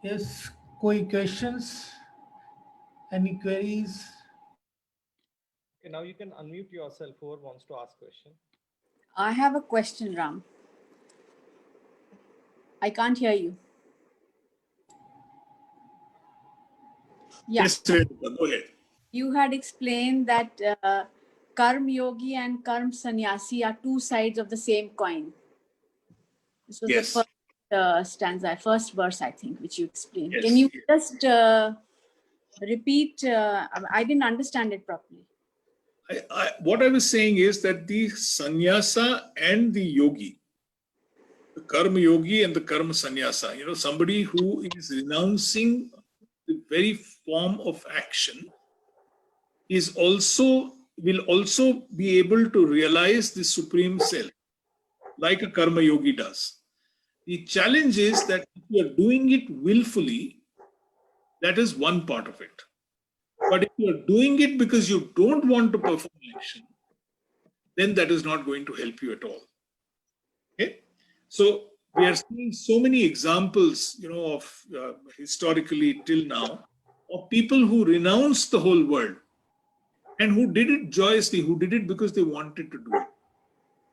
Yes, koi questions? Any queries? Okay, now you can unmute yourself, whoever wants to ask question. I have a question, Ram. I can't hear you. Yeah, Yes, Reshma, go ahead. you had explained that Karm Yogi and Karm Sannyasi are two sides of the same coin. This was the Yes. first stanza, first verse, I think, which you explained. Yes, Can you yes. just repeat? I didn't understand it properly. What I was saying is that the sannyasa and the yogi, the karma yogi and the karma sannyasa, somebody who is renouncing the very form of action will also be able to realize the supreme self, like a karma yogi does. The challenge is that if you are doing it willfully, that is one part of it. But if you are doing it because you don't want to perform action, then that is not going to help you at all. Okay? So we are seeing so many examples, of historically till now, of people who renounced the whole world and who did it joyously, who did it because they wanted to do it.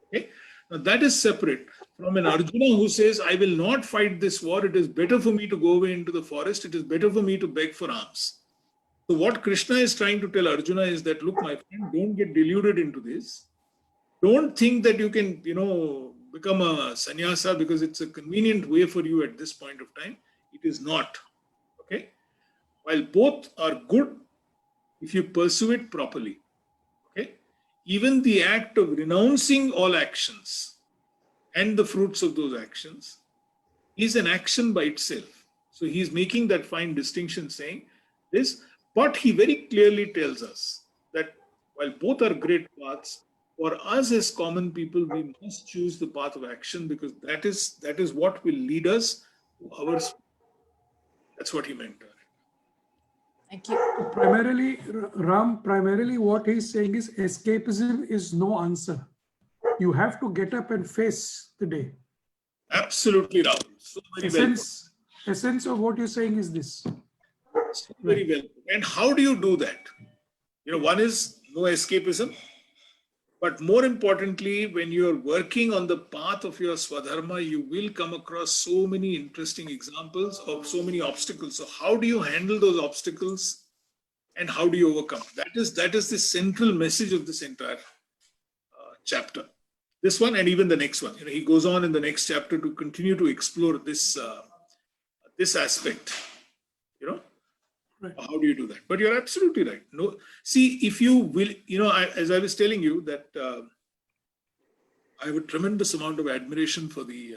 Okay? Now that is separate from an Arjuna who says, I will not fight this war. It is better for me to go away into the forest. It is better for me to beg for alms. So what Krishna is trying to tell Arjuna is that, look, my friend, don't get deluded into this. Don't think that you can, become a sannyasa because it's a convenient way for you at this point of time. It is not. Okay? While both are good, if you pursue it properly. Okay? Even the act of renouncing all actions and the fruits of those actions is an action by itself. So he's making that fine distinction saying this, but he very clearly tells us that while both are great paths, for us as common people, we must choose the path of action because that is what will lead us to our. That's what he meant. Thank you. Primarily what he's saying is escapism is no answer. You have to get up and face the day. Absolutely, Rahul. So very Essence of what you're saying is this. So very well. And how do you do that? One is no escapism. But more importantly, when you're working on the path of your Swadharma, you will come across so many interesting examples of so many obstacles. So how do you handle those obstacles and how do you overcome? That is the central message of this entire chapter. This one and even the next one. He goes on in the next chapter to continue to explore this aspect. Right. How do you do that? But you're absolutely right. No, see, if you will, as I was telling you that I have a tremendous amount of admiration for the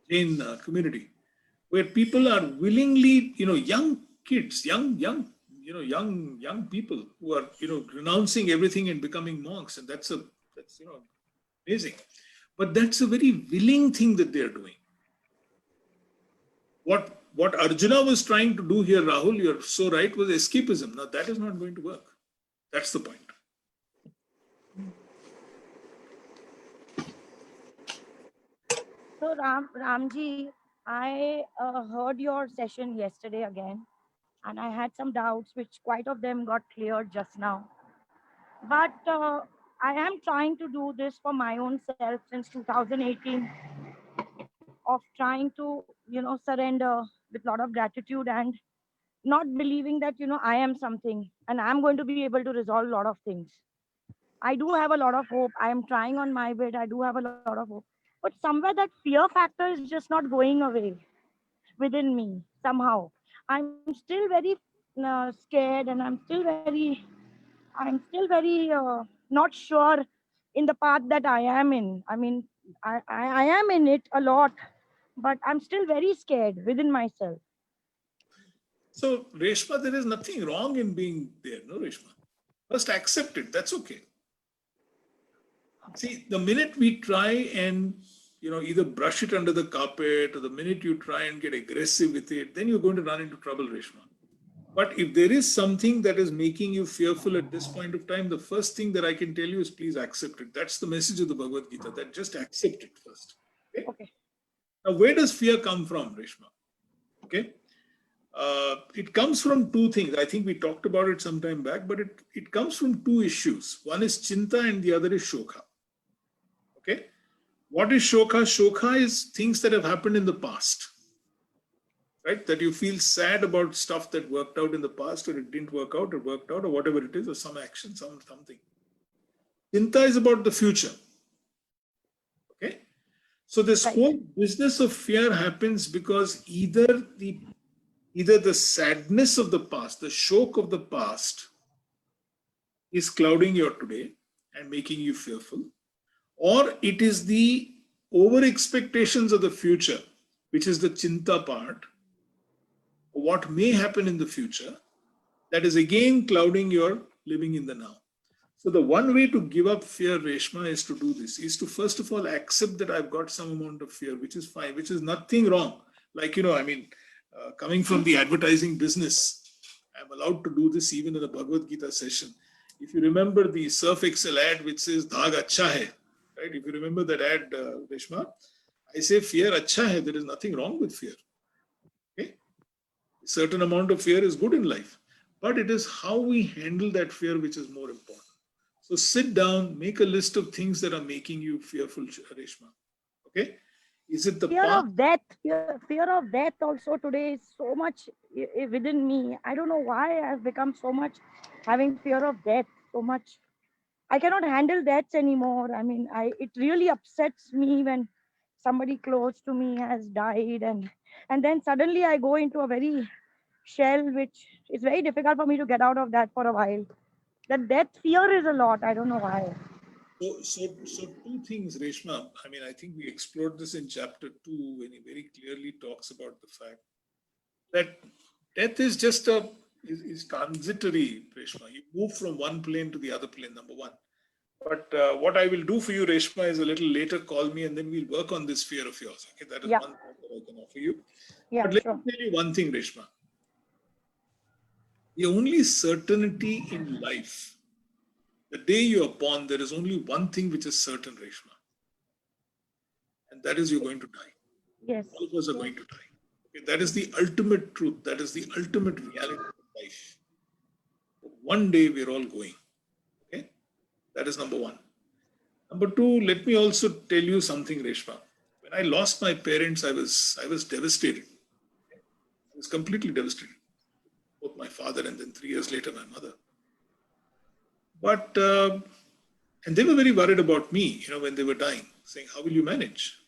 Jain community, where people are willingly, young kids, young people who are, renouncing everything and becoming monks, and that's amazing. But that's a very willing thing that they are doing. What Arjuna was trying to do here, Rahul, you're so right, was escapism. Now that is not going to work. That's the point. So Ramji, I heard your session yesterday again, and I had some doubts, which quite of them got cleared just now. But I am trying to do this for my own self since 2018, of trying to, surrender with a lot of gratitude and not believing that, I am something and I'm going to be able to resolve a lot of things. I do have a lot of hope. I am trying on my bit. I do have a lot of hope. But somewhere that fear factor is just not going away within me somehow. I'm still very scared and I'm still very not sure in the path that I am in. I mean, I am in it a lot, but I'm still very scared within myself. So, Reshma, there is nothing wrong in being there, no, Reshma? First accept it, that's okay. See, the minute we try and, either brush it under the carpet or the minute you try and get aggressive with it, then you're going to run into trouble, Reshma. But if there is something that is making you fearful at this point of time, the first thing that I can tell you is please accept it. That's the message of the Bhagavad Gita, that just accept it first. Okay? Now, where does fear come from, Reshma? Okay. It comes from two things. I think we talked about it some time back, but it comes from two issues. One is chinta and the other is shokha. Okay. What is shokha? Shokha is things that have happened in the past, right? That you feel sad about stuff that worked out in the past, or it didn't work out, or worked out, or whatever it is, or some action, something. Chinta is about the future. Okay. So this whole business of fear happens because either the sadness of the past, the shock of the past is clouding your today and making you fearful, or it is the over expectations of the future, which is the chinta part, what may happen in the future, that is again clouding your living in the now. So the one way to give up fear, Reshma, is to do this, is to first of all accept that I've got some amount of fear, which is fine, which is nothing wrong. Like, coming from the advertising business, I'm allowed to do this even in a Bhagavad Gita session. If you remember the Surf Excel ad which says Dhag Acha Hai, right? If you remember that ad, Reshma, I say fear Acha Hai, there is nothing wrong with fear. Okay? A certain amount of fear is good in life, but it is how we handle that fear which is more important. So sit down, make a list of things that are making you fearful, Reshma. Okay? Is it the fear past? of death? Fear of death also today is so much within me. I don't know why I've become so much having fear of death so much. I cannot handle deaths anymore. It really upsets me when somebody close to me has died, and then suddenly I go into a very shell, which is very difficult for me to get out of that for a while. The death fear is a lot. I don't know why. So two things, Reshma. I think we explored this in chapter 2 when he very clearly talks about the fact that death is just is transitory, Reshma. You move from one plane to the other plane, number one. But what I will do for you, Reshma, is a little later call me and then we'll work on this fear of yours. Okay, that is one thing that I can offer you. Yeah, but let me tell you one thing, Reshma. The only certainty in life, the day you are born, there is only one thing which is certain, Reshma. And that is you're going to die. Yes. All of us are going to die. Okay, that is the ultimate truth. That is the ultimate reality of life. One day we're all going. Okay? That is number one. Number two, let me also tell you something, Reshma. When I lost my parents, I was devastated. I was completely devastated. Both my father and then 3 years later, my mother. But, and they were very worried about me, when they were dying, saying, how will you manage?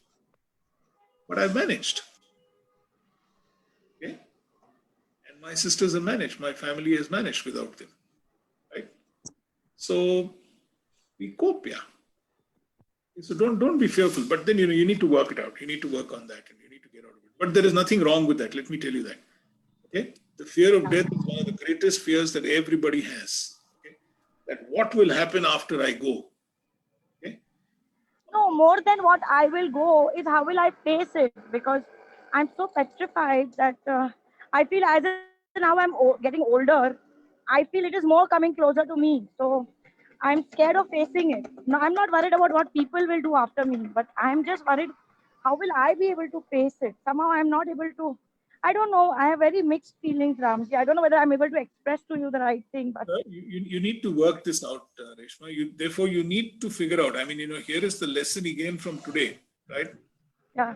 But I've managed. Okay? And my sisters have managed. My family has managed without them. Right? So we cope, yeah. So don't be fearful. But then, you need to work it out. You need to work on that and you need to get out of it. But there is nothing wrong with that. Let me tell you that. Okay? The fear of death is one of the greatest fears that everybody has. Okay? That what will happen after I go? Okay? No, more than what I will go is how will I face it, because I'm so petrified that I feel as if now I'm getting older, I feel it is more coming closer to me. So I'm scared of facing it. No, I'm not worried about what people will do after me, but I'm just worried, how will I be able to face it? Somehow I'm not able to. I don't know. I have very mixed feelings, Ramji. I don't know whether I'm able to express to you the right thing. But you need to work this out, Reshma. Therefore, you need to figure out. Here is the lesson again from today, right? Yeah.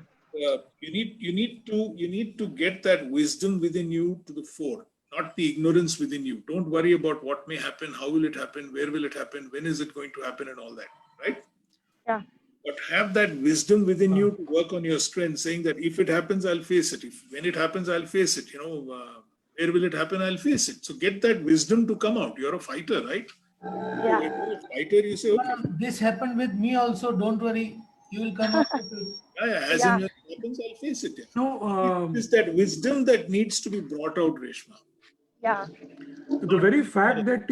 You need to get that wisdom within you to the fore, not the ignorance within you. Don't worry about what may happen, how will it happen, where will it happen, when is it going to happen, and all that, right? Yeah. But have that wisdom within you to work on your strength, saying that if it happens, I'll face it. When it happens, I'll face it. Where will it happen? I'll face it. So get that wisdom to come out. You're a fighter, right? Yeah. When you're a fighter, you say, okay. This happened with me also. Don't worry. You will come out of it. As and when it happens, I'll face it. No, It is that wisdom that needs to be brought out, Reshma. Yeah. the very fact that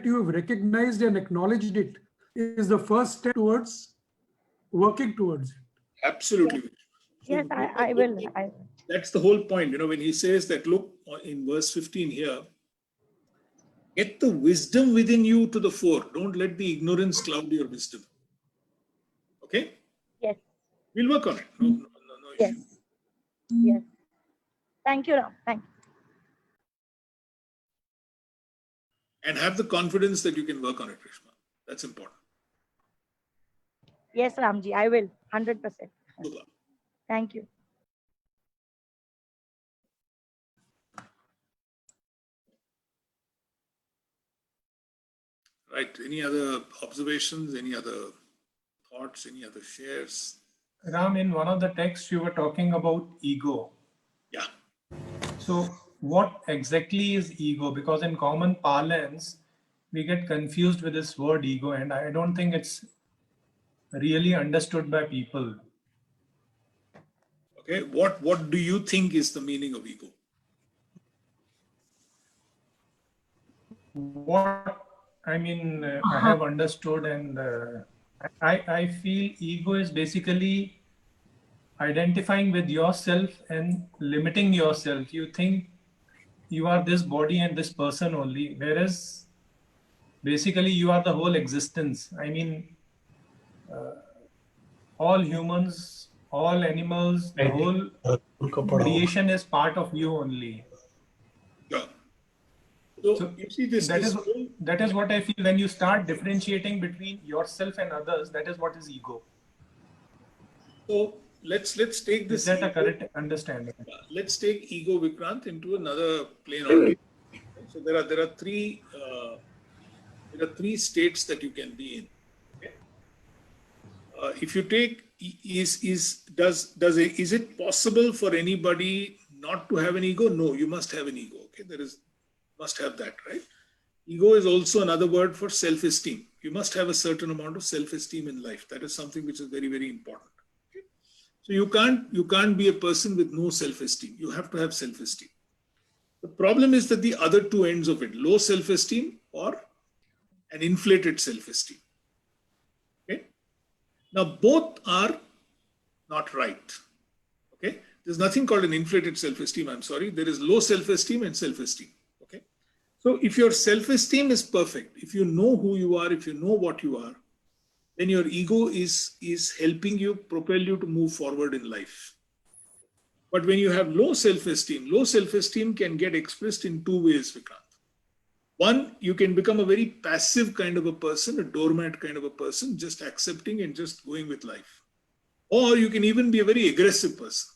you have recognized and acknowledged it is the first step towards working towards it. Absolutely. Yes, I will. That's the whole point. When he says that, look, in verse 15 here, get the wisdom within you to the fore. Don't let the ignorance cloud your wisdom. Okay? Yes. We'll work on it. No yes. issue. Yes. Thank you, Ram. Thank you. And have the confidence that you can work on it, Rishma. That's important. Yes, Ramji, I will. 100%. Super. Thank you. Right. Any other observations? Any other thoughts? Any other shares? Ram, in one of the texts you were talking about ego. Yeah. So what exactly is ego? Because in common parlance, we get confused with this word ego, and I don't think it's really understood by people. Okay. What do you think is the meaning of ego? What I mean, I have understood, and I feel ego is basically identifying with yourself and limiting yourself. You think you are this body and this person only, whereas basically you are the whole existence. I mean, all humans, all animals, the whole creation is part of you only. Yeah. So you see this. That is what I feel when you start differentiating between yourself and others. That is what is ego. So let's take this. Is that a correct understanding? Let's take ego, Vikrant, into another plane altogether. So there are three states that you can be in. Okay? If you take is it possible for anybody not to have an ego? No, you must have an ego. Okay, must have that, right? Ego is also another word for self-esteem. You must have a certain amount of self-esteem in life. That is something which is very, very important. Okay? So you can't be a person with no self-esteem. You have to have self-esteem. The problem is that the other two ends of it, low self-esteem or an inflated self-esteem. Okay? Now both are not right. Okay? There's nothing called an inflated self-esteem, I'm sorry. There is low self-esteem and self-esteem. Okay? So if your self-esteem is perfect, if you know who you are, if you know what you are, then your ego is helping you, propel you to move forward in life. But when you have low self-esteem can get expressed in two ways, Vikrant. One, you can become a very passive kind of a person, a doormat kind of a person, just accepting and just going with life. Or you can even be a very aggressive person.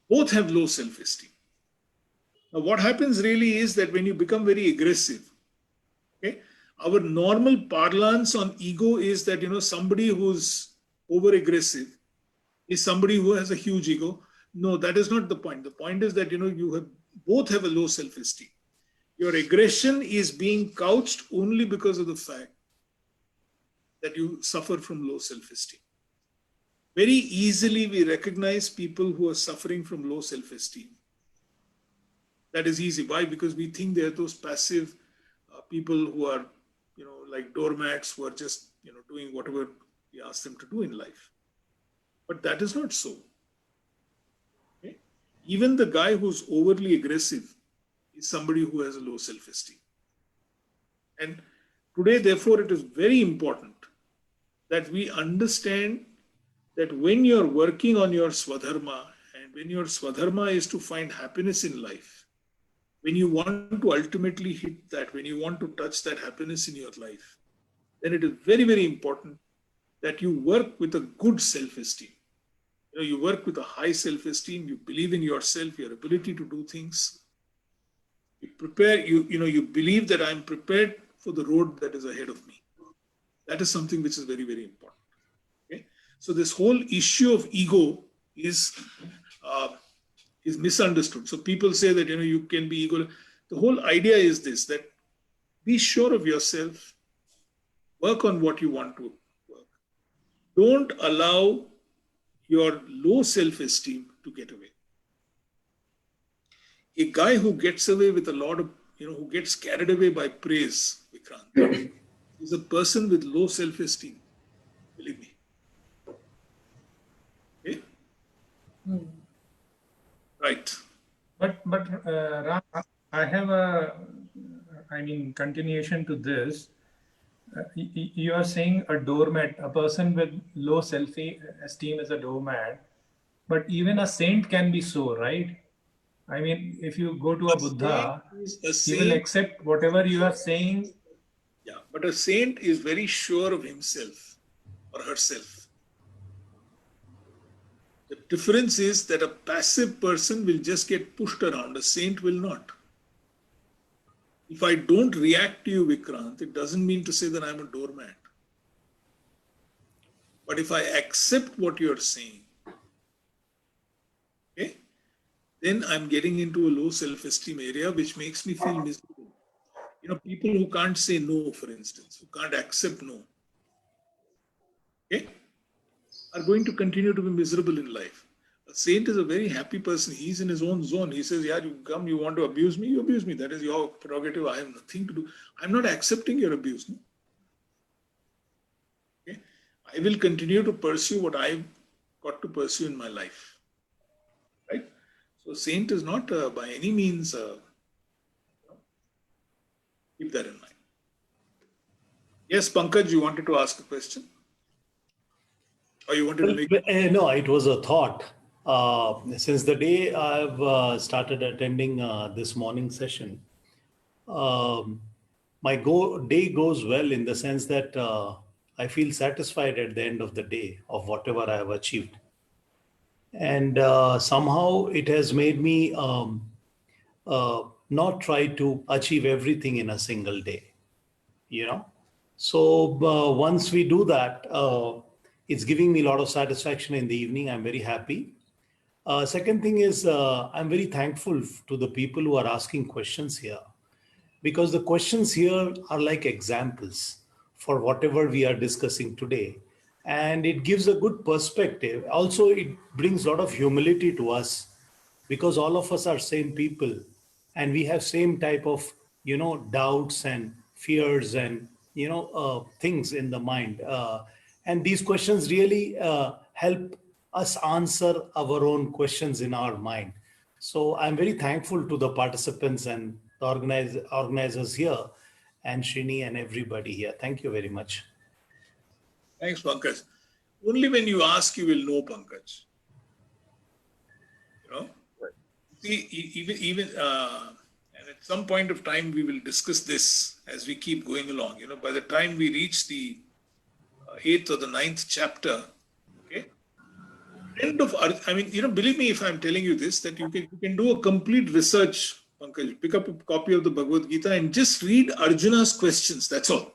Both have low self-esteem. Now, what happens really is that when you become very aggressive, okay, our normal parlance on ego is that, somebody who's over-aggressive is somebody who has a huge ego. No, that is not the point. The point is that, both have a low self-esteem. Your aggression is being couched only because of the fact that you suffer from low self-esteem. Very easily we recognize people who are suffering from low self-esteem. That is easy. Why? Because we think they are those passive people who are, like doormats who are just, doing whatever we ask them to do in life. But that is not so. Okay? Even the guy who's overly aggressive is somebody who has a low self-esteem. And today, therefore, it is very important that we understand that when you're working on your Swadharma, and when your Swadharma is to find happiness in life, when you want to ultimately hit that, when you want to touch that happiness in your life, then it is very, very important that you work with a good self-esteem. You work with a high self-esteem, you believe in yourself, your ability to do things. You prepare, you believe that I'm prepared for the road that is ahead of me. That is something which is very, very important. Okay? So this whole issue of ego is misunderstood. So people say that, you can be ego. The whole idea is this, that be sure of yourself, work on what you want to work. Don't allow your low self-esteem to get away. A guy who gets away with a lot of, who gets carried away by praise, Vikrant, is a person with low self-esteem. Believe me. Okay? Right. But Ram, I have continuation to this. You are saying a doormat, a person with low self-esteem is a doormat. But even a saint can be so, right? I mean, if you go to a Buddha, he will accept whatever you are saying. Yeah, but a saint is very sure of himself or herself. The difference is that a passive person will just get pushed around. A saint will not. If I don't react to you, Vikrant, it doesn't mean to say that I'm a doormat. But if I accept what you're saying, okay, then I'm getting into a low self-esteem area, which makes me feel miserable. You know, people who can't say no, for instance, who can't accept no, okay, are going to continue to be miserable in life. A saint is a very happy person. He's in his own zone. He says, yeah, you come, you want to abuse me, you abuse me. That is your prerogative. I have nothing to do. I'm not accepting your abuse. No? Okay? I will continue to pursue what I've got to pursue in my life. Right? So saint is not by any means, keep that in mind. Yes, Pankaj, you wanted to ask a question? Or you wanted to make... No, it was a thought. Since the day I've started attending this morning session, my day goes well in the sense that I feel satisfied at the end of the day of whatever I have achieved. And somehow it has made me not try to achieve everything in a single day, you know. So once we do that, it's giving me a lot of satisfaction in the evening. I'm very happy. Second thing is I'm very thankful to the people who are asking questions here, because the questions here are like examples for whatever we are discussing today. And it gives a good perspective. Also, it brings a lot of humility to us, because all of us are same people and we have same type of, you know, doubts and fears and, you know, things in the mind. And these questions really help us answer our own questions in our mind. So I'm very thankful to the participants and the organizers here, and Srini and everybody here. Thank you very much. Thanks, Pankaj. Only when you ask, you will know, Pankaj. You know? See, even and at some point of time, we will discuss this as we keep going along. You know, by the time we reach the 8th or the 9th chapter, okay? I mean, you know, believe me if I'm telling you this, that you can do a complete research, Pankaj. Pick up a copy of the Bhagavad Gita and just read Arjuna's questions. That's all.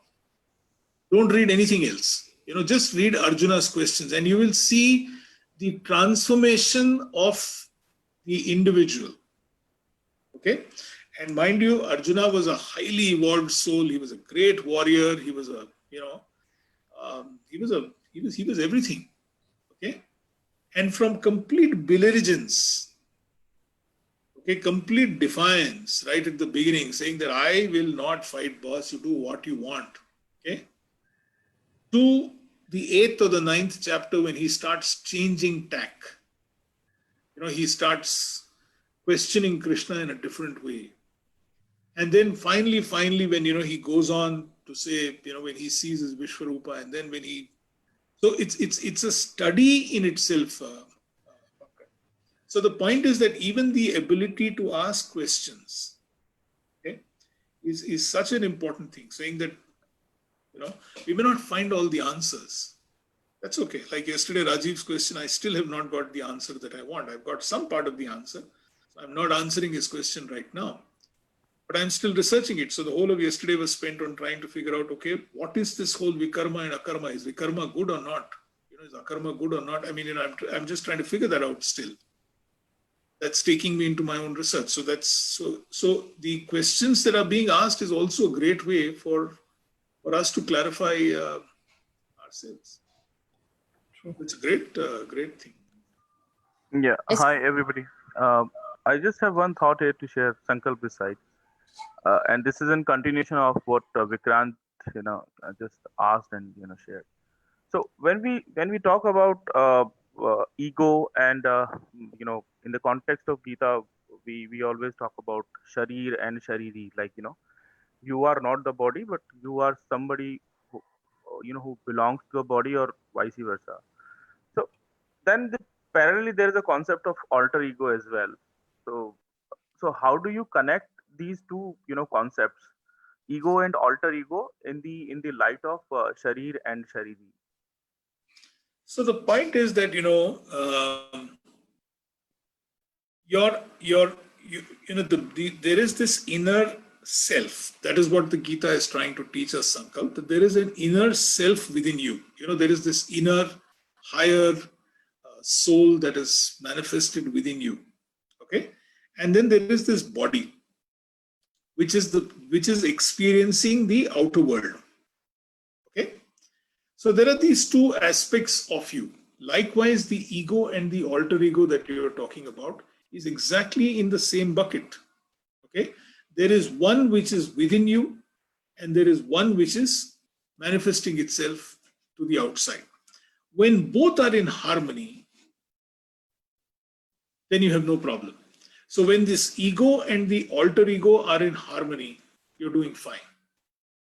Don't read anything else. You know, just read Arjuna's questions and you will see the transformation of the individual. Okay? And mind you, Arjuna was a highly evolved soul. He was a great warrior. He was a, you know, he was everything. Okay? And from complete belligerence, okay, complete defiance right at the beginning, saying that I will not fight, boss, you do what you want. Okay? To the 8th or the 9th chapter, when he starts changing tack. You know, he starts questioning Krishna in a different way. And then finally, when, you know, he goes on to say, you know, when he sees his Vishwarupa, and then when he, so it's a study in itself. So the point is that even the ability to ask questions, okay, is such an important thing, saying that, you know, we may not find all the answers. That's okay. Like yesterday, Rajiv's question, I still have not got the answer that I want. I've got some part of the answer. So I'm not answering his question right now, but I'm still researching it. So the whole of yesterday was spent on trying to figure out, okay, what is this whole Vikarma and Akarma? Is Vikarma good or not? You know, is Akarma good or not? I mean, you know, I'm just trying to figure that out still. That's taking me into my own research. So so the questions that are being asked is also a great way for us to clarify ourselves. It's a great thing. Yeah. Hi, everybody. I just have one thought here to share, Sankalp this side. And this is in continuation of what Vikrant, you know, just asked and, you know, shared. So when we talk about ego and, you know, in the context of Gita, we always talk about Sharir and Shariri, like, you know, you are not the body, but you are somebody who, you know, who belongs to a body or vice versa. So then parallelly there is a concept of alter ego as well. So how do you connect these two, concepts, ego and alter ego, in the light of sharir and shariri? So the point is that there is this inner self. That is what the Gita is trying to teach us, Sankalp. That there is an inner self within you. There is this inner higher soul that is manifested within you. Okay, and then there is this body, which is experiencing the outer world. Okay, so there are these two aspects of you. Likewise, the ego and the alter ego that you are talking about is exactly in the same bucket. Okay, there is one which is within you, and there is one which is manifesting itself to the outside. When both are in harmony, then you have no problem. So when this ego and the alter ego are in harmony, you're doing fine.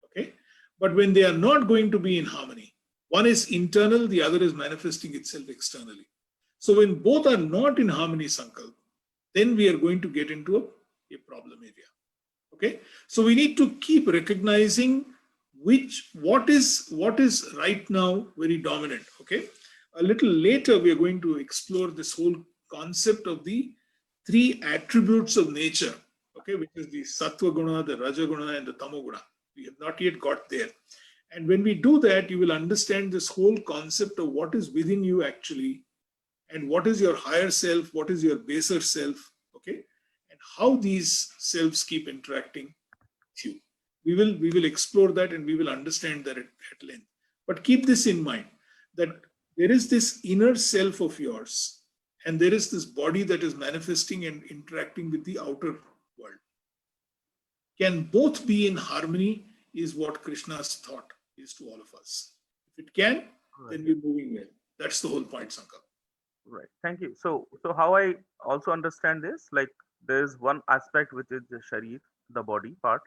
Okay, but when they are not going to be in harmony, one is internal, the other is manifesting itself externally. So when both are not in harmony, Sankalp, then we are going to get into a problem area. Okay, so we need to keep recognizing what is right now very dominant. Okay, a little later we are going to explore this whole concept of the three attributes of nature. Okay, which is the sattva guna, the raja guna, and the tamo guna. We have not yet got there. And when we do that, you will understand this whole concept of what is within you actually, and what is your higher self, what is your baser self, okay, and how these selves keep interacting with you. We will explore that, and we will understand that at length. But keep this in mind, that there is this inner self of yours, and there is this body that is manifesting and interacting with the outer world. Can both be in harmony is what Krishna's thought is to all of us. If it can, then we're moving well. That's the whole point, Sankalp. Right. Thank you. So how I also understand this, like there is one aspect which is the sharir, the body part,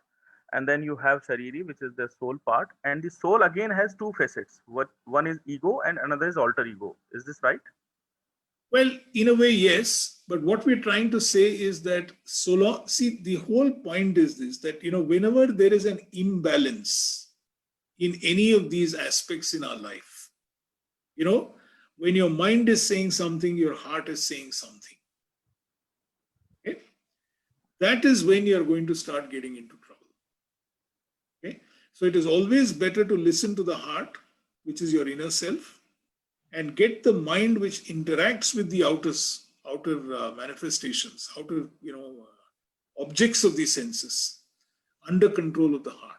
and then you have shariri, which is the soul part, and the soul again has two facets. One is ego and another is alter ego. Is this right? Well, in a way, yes. But what we're trying to say is that see, the whole point is this, that whenever there is an imbalance in any of these aspects in our life, when your mind is saying something, your heart is saying something. Okay? That is when you're going to start getting into trouble. Okay? So it is always better to listen to the heart, which is your inner self, and get the mind which interacts with the outer manifestations, outer objects of the senses under control of the heart.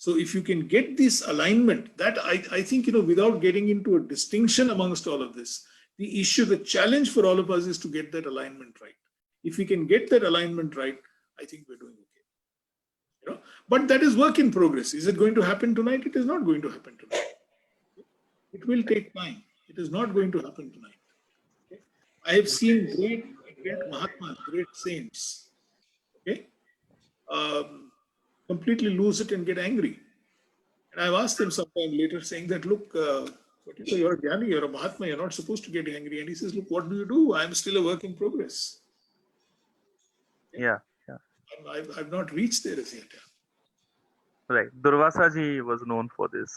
So if you can get this alignment, that I think, without getting into a distinction amongst all of this, the challenge for all of us is to get that alignment right. If we can get that alignment right, I think we're doing okay. But that is work in progress. Is it going to happen tonight? It is not going to happen tonight. It will take time. It is not going to happen tonight. Okay? I have seen great Mahatmas, great saints, okay, completely lose it and get angry. And I've asked him sometime later, saying that, look, you're a Jnani, you're a Mahatma, you're not supposed to get angry. And he says, look, what do? I'm still a work in progress. Okay? Yeah. I've not reached there as yet. Right. Durvasa ji was known for this.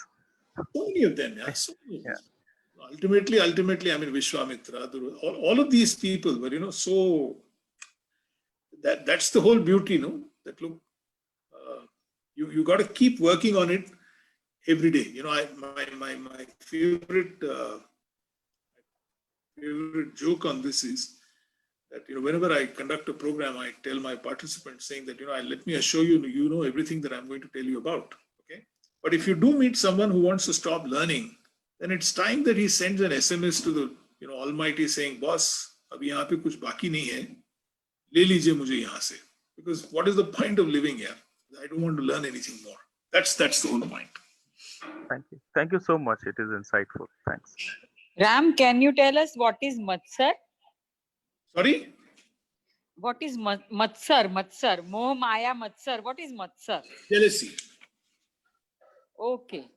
So many of them, yeah. So many of them. Ultimately, I mean, Vishwamitra, all of these people were, so that's the whole beauty, that look, you got to keep working on it every day. My favorite joke on this is that, whenever I conduct a program, I tell my participants saying that, let me assure you, you know everything that I'm going to tell you about. Okay. But if you do meet someone who wants to stop learning, then it's time that he sends an SMS to the Almighty saying, boss, abhi yahan pe kuch baki nahi hai, le lijiye mujhe yahan se. Because what is the point of living here? I don't want to learn anything more. That's the whole point. Thank you. Thank you so much. It is insightful. Thanks. Ram, can you tell us what is Matsar? Sorry? What is Matsar? Moh, Maya, Matsar. What is Matsar? Jealousy. Okay.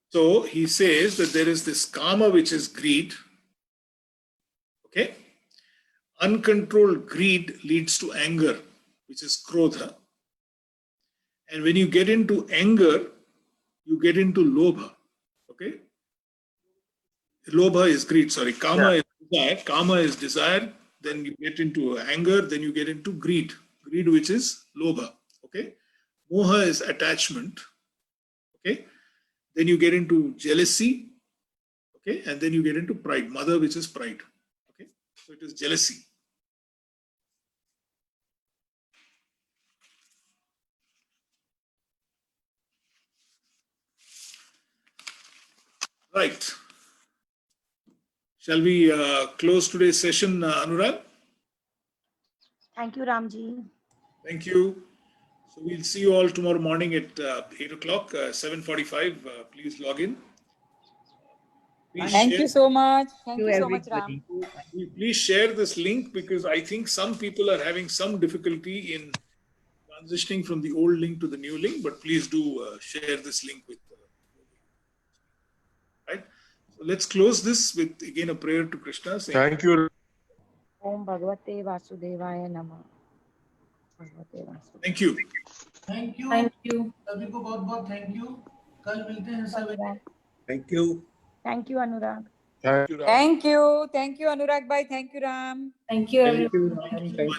So he says that there is this kama, which is greed. Okay. uncontrolled greed leads to anger, which is krodha. And when you get into anger, you get into lobha. Okay? Lobha is greed, sorry. Kama is desire. Kama is desire. Then you get into anger, then you get into greed. Greed, which is lobha. Okay? Moha is attachment. Okay? Then you get into jealousy. Okay? And then you get into pride. Mother, which is pride. Okay? So it is jealousy. Right. Shall we close today's session, Anurag? Thank you, Ramji. Thank you. So we'll see you all tomorrow morning at 8 o'clock, 7:45. Please log in. Please Thank share- you so much. Thank To you so much, everybody. Ram. Please share this link because I think some people are having some difficulty in transitioning from the old link to the new link, but please do share this link with right. So let's close this with again a prayer to Krishna. Saying, Thank you. Om Bhagavate Vasudevaya Namah. Bhagavate Vasudevaya. Thank you. Thank you Thank you. सभी को बहुत बहुत thank you कल मिलते हैं सवेरे Thank you. Thank you, Anurag. Thank you. Thank you. Thank you, Anurag bhai. Thank you, Ram. Thank you, Thank you. everyone. Thank you.